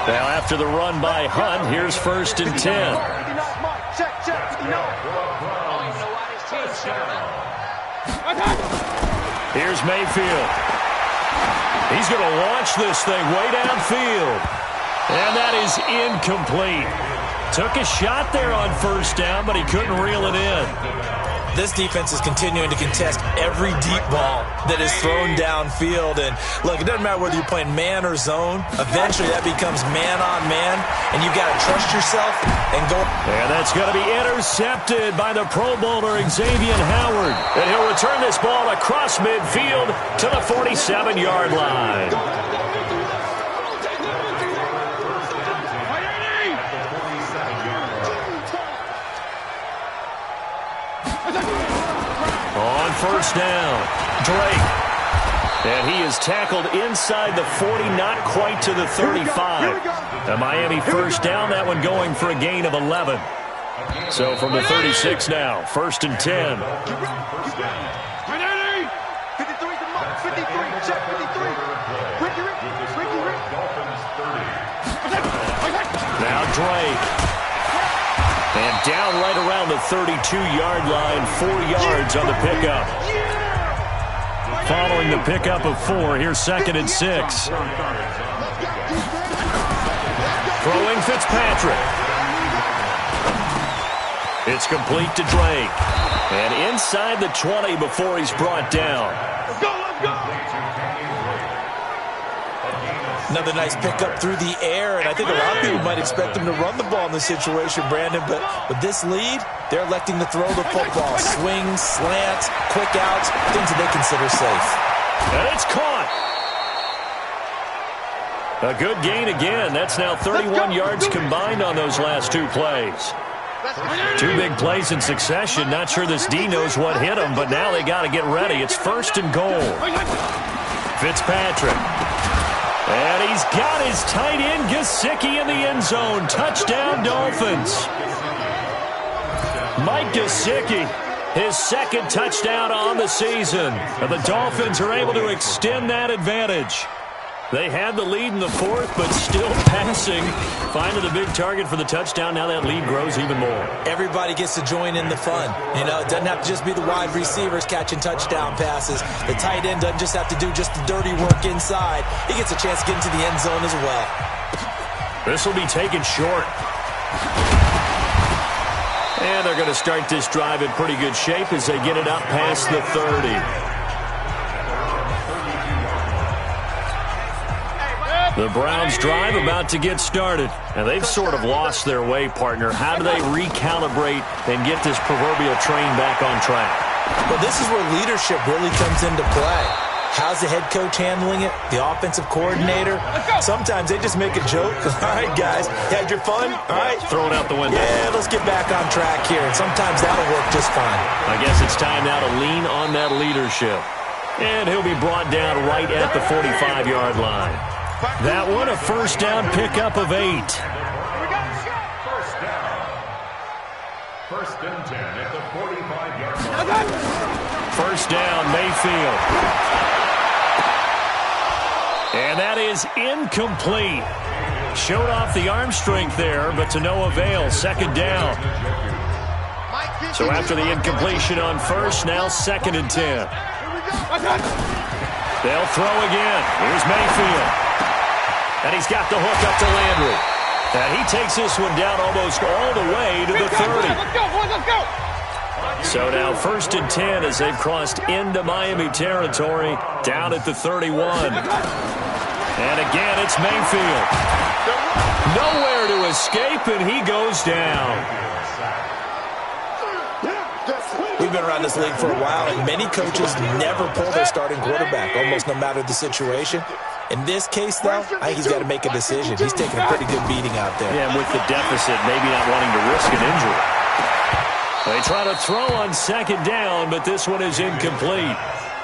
Now after the run by Hunt, here's 1st and 10. Here's Mayfield. He's going to launch this thing way downfield. And that is incomplete. Took a shot there on 1st down, but he couldn't reel it in. This defense is continuing to contest every deep ball that is thrown downfield. And look, it doesn't matter whether you're playing man or zone. Eventually that becomes man on man, and you've got to trust yourself and go. And that's going to be intercepted by the Pro Bowler Xavier Howard. And he'll return this ball across midfield to the 47-yard line. On 1st down, Drake. And he is tackled inside the 40, not quite to the 35. A Miami first down, that one going for a gain of 11. So from the 36 now, 1st and 10. 53, check 53. Ricky. Now Drake. And down right around the 32-yard line, 4 yards on the pickup. Following the pickup of 4, here's 2nd and 6. Throwing Fitzpatrick. It's complete to Drake. And inside the 20 before he's brought down. Another nice pickup through the air, and I think a lot of people might expect them to run the ball in this situation, Brandon, but with this lead, they're electing to throw the football. Swings, slants, quick outs, things that they consider safe. And it's caught. A good gain again. That's now 31 yards combined on those last 2 plays. 2 big plays in succession. Not sure this D knows what hit him, but now they got to get ready. It's 1st and goal. Fitzpatrick. And he's got his tight end, Gesicki, in the end zone. Touchdown, Dolphins. Mike Gesicki, his 2nd touchdown on the season. And the Dolphins are able to extend that advantage. They had the lead in the 4th, but still passing. Finding the big target for the touchdown. Now that lead grows even more. Everybody gets to join in the fun. You know, it doesn't have to just be the wide receivers catching touchdown passes. The tight end doesn't just have to do just the dirty work inside. He gets a chance to get into the end zone as well. This will be taken short. And they're going to start this drive in pretty good shape as they get it up past the 30. The Browns drive about to get started. And they've sort of lost their way, partner. How do they recalibrate and get this proverbial train back on track? Well, this is where leadership really comes into play. How's the head coach handling it? The offensive coordinator? Sometimes they just make a joke. All right, guys, you had your fun? All right. Throw it out the window. Yeah, let's get back on track here. And sometimes that'll work just fine. I guess it's time now to lean on that leadership. And he'll be brought down right at the 45-yard line. That one, a 1st down pickup of 8. First and 10 at the 45-yard line. 1st down, Mayfield. And that is incomplete. Showed off the arm strength there, but to no avail. 2nd down. So after the incompletion on 1st, now 2nd and 10. They'll throw again. Here's Mayfield. And he's got the hook up to Landry. And he takes this one down almost all the way to the 30. Let's go, boys, let's go. So now 1st and 10 as they've crossed into Miami territory, down at the 31. And again, it's Mayfield. Nowhere to escape, and he goes down. We've been around this league for a while, and many coaches never pull their starting quarterback, almost no matter the situation. In this case, though, I think he's got to make a decision. He's taking a pretty good beating out there. Yeah, and with the deficit, maybe not wanting to risk an injury. They try to throw on 2nd down, but this one is incomplete.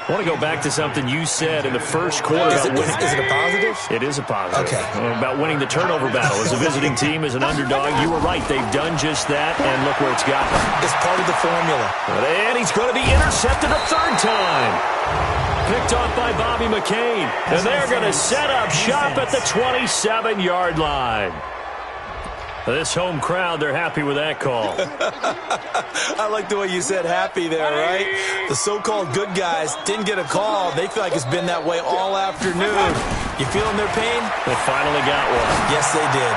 I want to go back to something you said in the first quarter. Is it a positive? It is a positive. Okay. About winning the turnover battle. As a visiting team, as an underdog, you were right. They've done just that, and look where it's gotten them. It's part of the formula. And he's going to be intercepted a 3rd time. Picked off by Bobby McCain. And they're going to set up shop at the 27-yard line. This home crowd, they're happy with that call. I like the way you said happy there, right? The so-called good guys didn't get a call. They feel like it's been that way all afternoon. You feeling their pain? They finally got one. Yes, they did.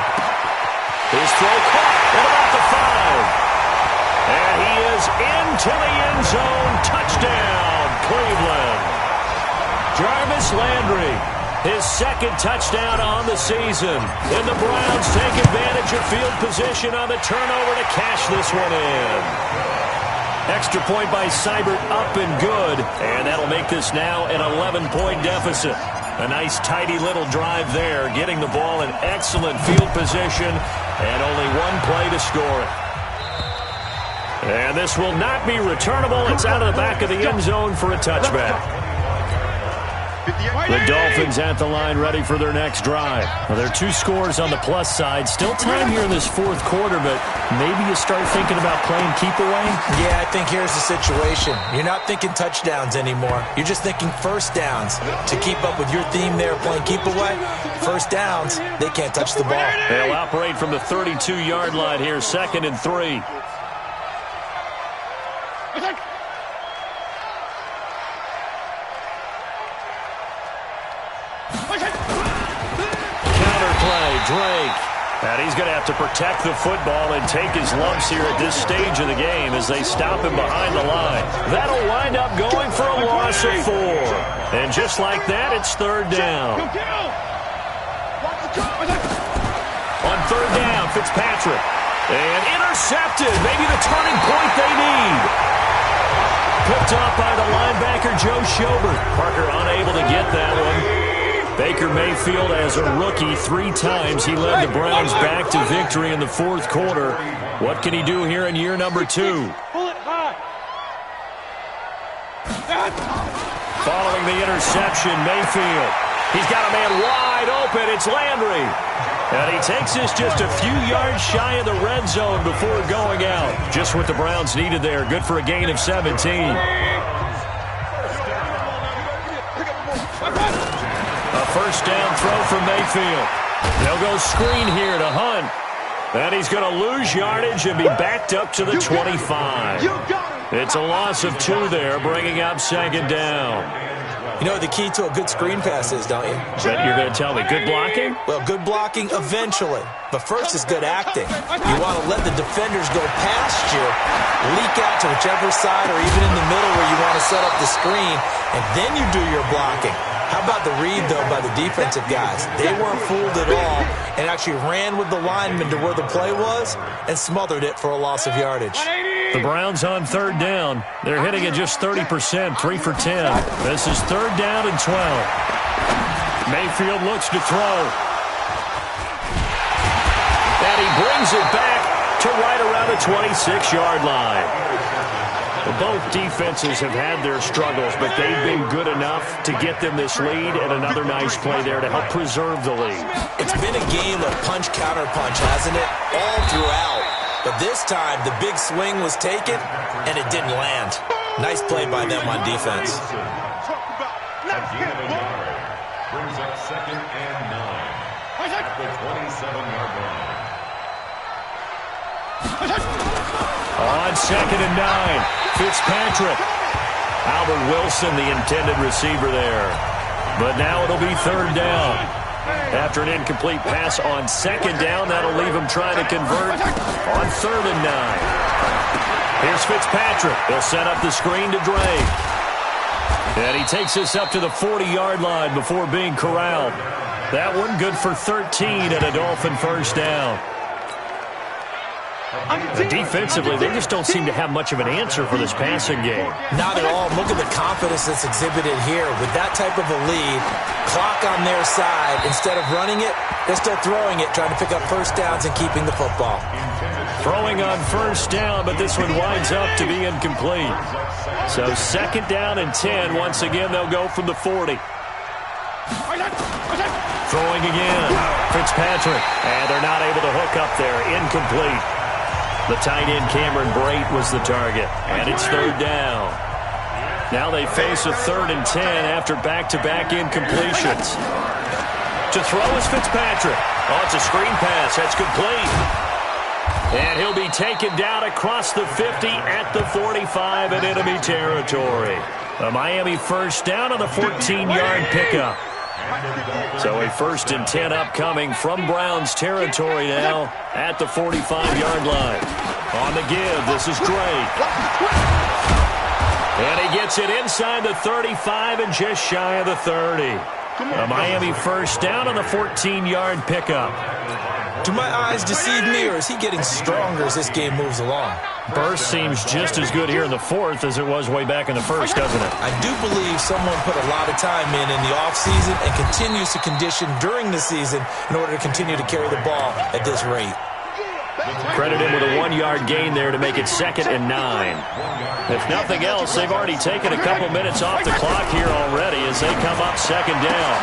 His throw caught at about the 5. And he is into the end zone. Touchdown, Cleveland. Jarvis Landry, his 2nd touchdown on the season. And the Browns take advantage of field position on the turnover to cash this one in. Extra point by Seibert, up and good. And that'll make this now an 11-point deficit. A nice, tidy little drive there, getting the ball in excellent field position, and only one play to score it. And this will not be returnable. It's out of the back of the end zone for a touchback. The Dolphins at the line ready for their next drive. Well, there are 2 scores on the plus side. Still time here in this 4th quarter, but maybe you start thinking about playing keep away? Yeah, I think here's the situation. You're not thinking touchdowns anymore. You're just thinking first downs. To keep up with your theme there, playing keep away, first downs, they can't touch the ball. They'll operate from the 32-yard line here, 2nd and 3. Drake. And he's going to have to protect the football and take his lumps here at this stage of the game as they stop him behind the line. That'll wind up going for a loss of 4. And just like that, it's 3rd down. On 3rd down, Fitzpatrick. And intercepted. Maybe the turning point they need. Picked off by the linebacker, Joe Schobert. Parker unable to get that one. Baker Mayfield, as a rookie, 3 times he led the Browns back to victory in the 4th quarter. What can he do here in year number 2? Following the interception, Mayfield. He's got a man wide open. It's Landry. And he takes this just a few yards shy of the red zone before going out. Just what the Browns needed there. Good for a gain of 17. A first down throw from Mayfield. They'll go screen here to Hunt. And he's going to lose yardage and be backed up to the 25. It's a loss of 2 there, bringing up 2nd down. You know what the key to a good screen pass is, don't you? But you're going to tell me good blocking? Well, good blocking eventually. But first is good acting. You want to let the defenders go past you, leak out to whichever side or even in the middle where you want to set up the screen, and then you do your blocking. How about the read, though, by the defensive guys? They weren't fooled at all and actually ran with the lineman to where the play was and smothered it for a loss of yardage. The Browns on 3rd down. They're hitting at just 30%, 3 for 10. This is 3rd down and 12. Mayfield looks to throw. And he brings it back to right around the 26-yard line. Both defenses have had their struggles, but they've been good enough to get them this lead, and another nice play there to help preserve the lead. It's been a game of punch-counter-punch, hasn't it? All throughout. But this time, the big swing was taken, and it didn't land. Nice play by them on defense. Brings up 2nd and 9 at the 27-yard line. On 2nd and 9, Fitzpatrick. Albert Wilson, the intended receiver there. But now it'll be 3rd down. After an incomplete pass on 2nd down, that'll leave him trying to convert on 3rd and 9. Here's Fitzpatrick. They'll set up the screen to Drake. And he takes this up to the 40-yard line before being corralled. That one good for 13 and a Dolphin first down. Defensively, they just don't seem to have much of an answer for this passing game. Not at all. Look at the confidence that's exhibited here. With that type of a lead, clock on their side, instead of running it, they're still throwing it, trying to pick up first downs and keeping the football. Throwing on first down, but this one winds up to be incomplete. So 2nd down and 10. Once again, they'll go from the 40. Throwing again. Fitzpatrick. And they're not able to hook up there. Incomplete. The tight end, Cameron Brate, was the target. And it's 3rd down. Now they face a 3rd and 10 after back-to-back incompletions. To throw is Fitzpatrick. Oh, it's a screen pass. That's complete. And he'll be taken down across the 50 at the 45 in enemy territory. A Miami first down on the 14-yard pickup. So a 1st and 10 upcoming from Browns territory now at the 45-yard line. On the give, this is Drake. And he gets it inside the 35 and just shy of the 30. A Miami first down on the 14-yard pickup. Do my eyes deceive me, or is he getting stronger as this game moves along? Burst seems just as good here in the 4th as it was way back in the 1st, doesn't it? I do believe someone put a lot of time in the offseason and continues to condition during the season in order to continue to carry the ball at this rate. Credit him with a 1-yard gain there to make it 2nd and 9. If nothing else, they've already taken a couple minutes off the clock here already as they come up 2nd down.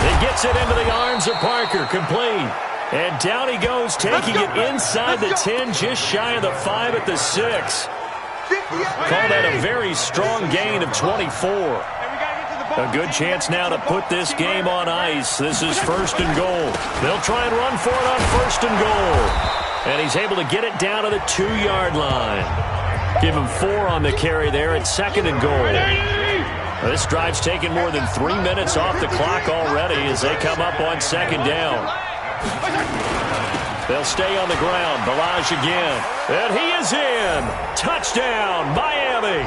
It gets it into the arms of Parker, complete. And down he goes, taking it inside the 10, just shy of the 5 at the 6. Call that a very strong gain of 24. A good chance now to put this game on ice. This is 1st and goal. They'll try and run for it on 1st and goal. And he's able to get it down to the 2-yard line. Give him 4 on the carry there at 2nd and goal. This drive's taken more than 3 minutes off the clock already as they come up on 2nd down. They'll stay on the ground. Ballage again. And he is in. Touchdown, Miami.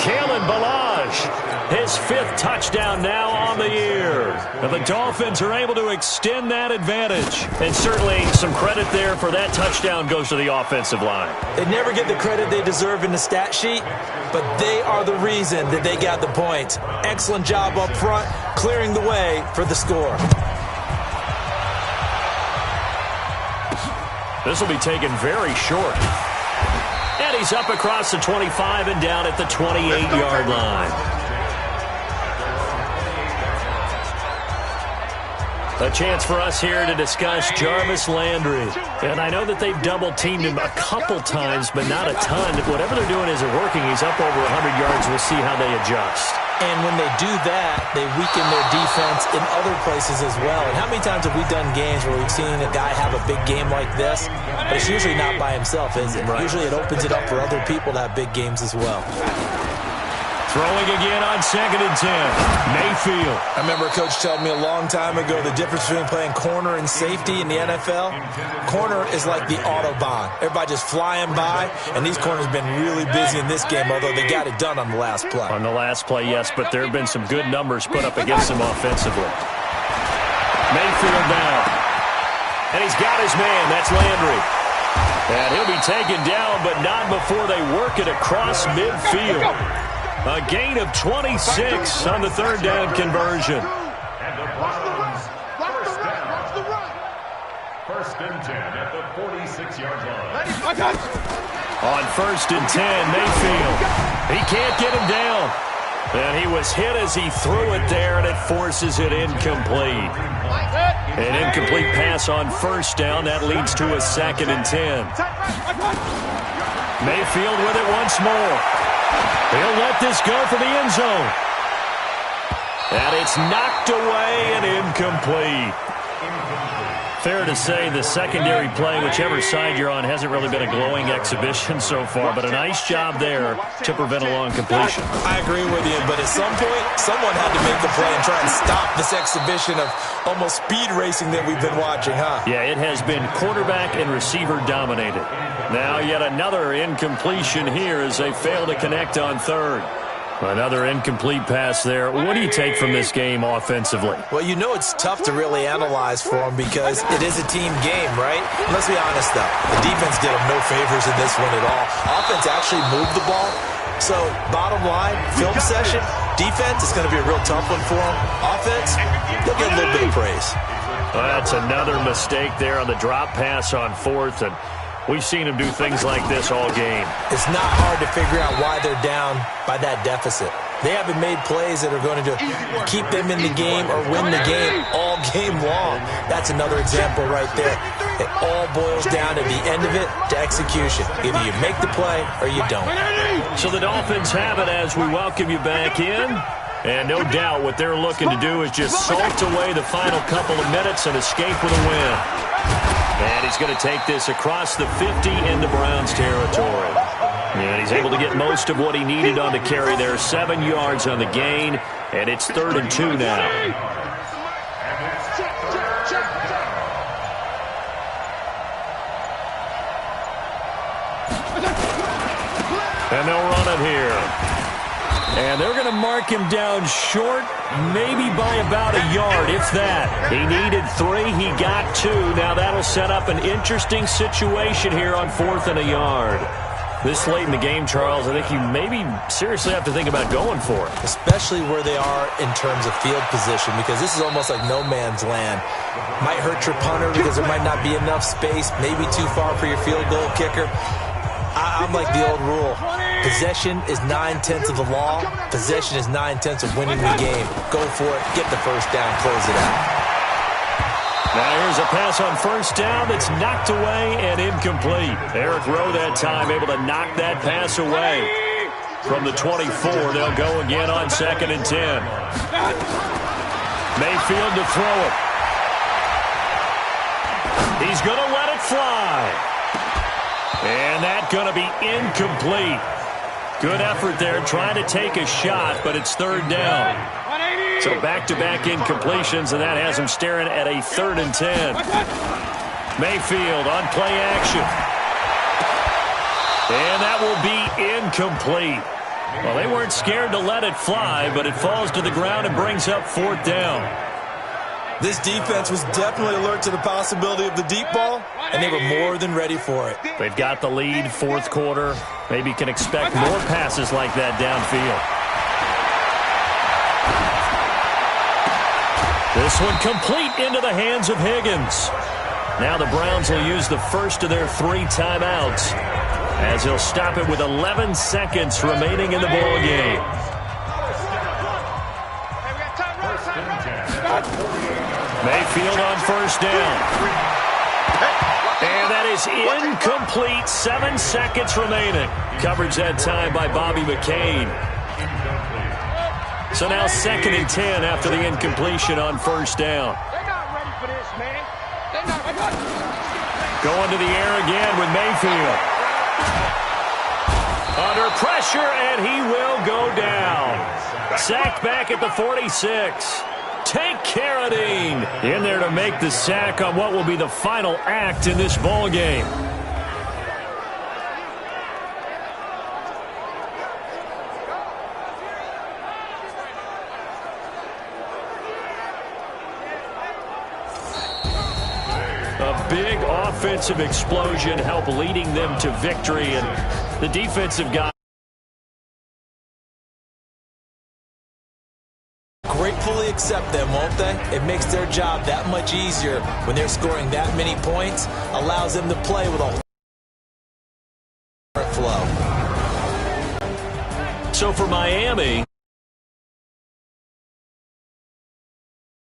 Kalen Ballage, his 5th touchdown now on the year. And the Dolphins are able to extend that advantage. And certainly some credit there for that touchdown goes to the offensive line. They never get the credit they deserve in the stat sheet, but they are the reason that they got the points. Excellent job up front, clearing the way for the score. This will be taken very short. And he's up across the 25 and down at the 28-yard line. A chance for us here to discuss Jarvis Landry. And I know that they've double-teamed him a couple times, but not a ton. Whatever they're doing isn't working. He's up over 100 yards. We'll see how they adjust. And when they do that, they weaken their defense in other places as well. And how many times have we done games where we've seen a guy have a big game like this? But it's usually not by himself, is it? Right. Usually it opens it up for other people to have big games as well. Throwing again on 2nd and 10. Mayfield. I remember a coach telling me a long time ago the difference between playing corner and safety in the NFL. Corner is like the Autobahn. Everybody just flying by, and these corners have been really busy in this game, although they got it done on the last play. On the last play, yes, but there have been some good numbers put up against them offensively. Mayfield now. And he's got his man. That's Landry. And he'll be taken down, but not before they work it across midfield. A gain of 26 on the 3rd down conversion. And the Browns, first and 10 at the 46-yard line. On 1st and 10, Mayfield. He can't get him down. And he was hit as he threw it there, and it forces it incomplete. An incomplete pass on 1st down. That leads to a 2nd and 10. Mayfield with it once more. He'll let this go for the end zone. And it's knocked away and incomplete. Fair to say the secondary play, whichever side you're on, hasn't really been a glowing exhibition so far, but a nice job there to prevent a long completion. I agree with you, but at some point, someone had to make the play and try and stop this exhibition of almost speed racing that we've been watching, huh? Yeah, it has been quarterback and receiver dominated. Now yet another incompletion here as they fail to connect on 3rd. Another incomplete pass there. What do you take from this game offensively? Well, you know it's tough to really analyze for them because it is a team game, right? Let's be honest, though. The defense did them no favors in this one at all. Offense actually moved the ball. So, bottom line, film session, defense is going to be a real tough one for them. Offense, they'll get a little bit of praise. Well, that's another mistake there on the drop pass on 4th, and we've seen him do things like this all game. It's not hard to figure out why they're down by that deficit. They haven't made plays that are going to keep them in the game or win the game all game long. That's another example right there. It all boils down at the end of it to execution. Either you make the play or you don't. So the Dolphins have it as we welcome you back in. And no doubt what they're looking to do is just salt away the final couple of minutes and escape with a win. And he's going to take this across the 50 into Browns territory. And he's able to get most of what he needed on the carry there. 7 yards on the gain, and it's 3rd and 2 now. And they'll run it here. And they're going to mark him down short, maybe by about a yard, if that. He needed 3, he got 2. Now that'll set up an interesting situation here on 4th and a yard. This late in the game, Charles, I think you maybe seriously have to think about going for it. Especially where they are in terms of field position, because this is almost like no man's land. Might hurt your punter because there might not be enough space, maybe too far for your field goal kicker. I'm like the old rule. Possession is 9/10 of the law. Possession is 9/10 of winning the game. Go for it, get the first down, close it out. Now here's a pass on first down that's knocked away and incomplete. Eric Rowe that time able to knock that pass away. From the 24, they'll go again on 2nd and 10. Mayfield to throw it. He's going to let it fly. And that's going to be incomplete. Good effort there trying to take a shot, but it's 3rd down. So back-to-back incompletions, and that has him staring at a 3rd and 10. Mayfield on play action. And that will be incomplete. Well, they weren't scared to let it fly, but it falls to the ground and brings up 4th down. This defense was definitely alert to the possibility of the deep ball, and they were more than ready for it. They've got the lead, 4th quarter. Maybe can expect more passes like that downfield. This one complete into the hands of Higgins. Now the Browns will use the first of their 3 timeouts, as he'll stop it with 11 seconds remaining in the ball game. Mayfield on first down. And that is incomplete. 7 seconds remaining. Coverage that time by Bobby McCain. So now 2nd and 10 after the incompletion on first down. They're not ready for this, man. They're not ready. Going to the air again with Mayfield. Under pressure, and he will go down. Sacked back at the 46. Tank Carradine in there to make the sack on what will be the final act in this ball game. A big offensive explosion helped leading them to victory, and the defensive guy Gratefully accept them, won't they? It makes their job that much easier when they're scoring that many points. Allows them to play with a flow. So for Miami,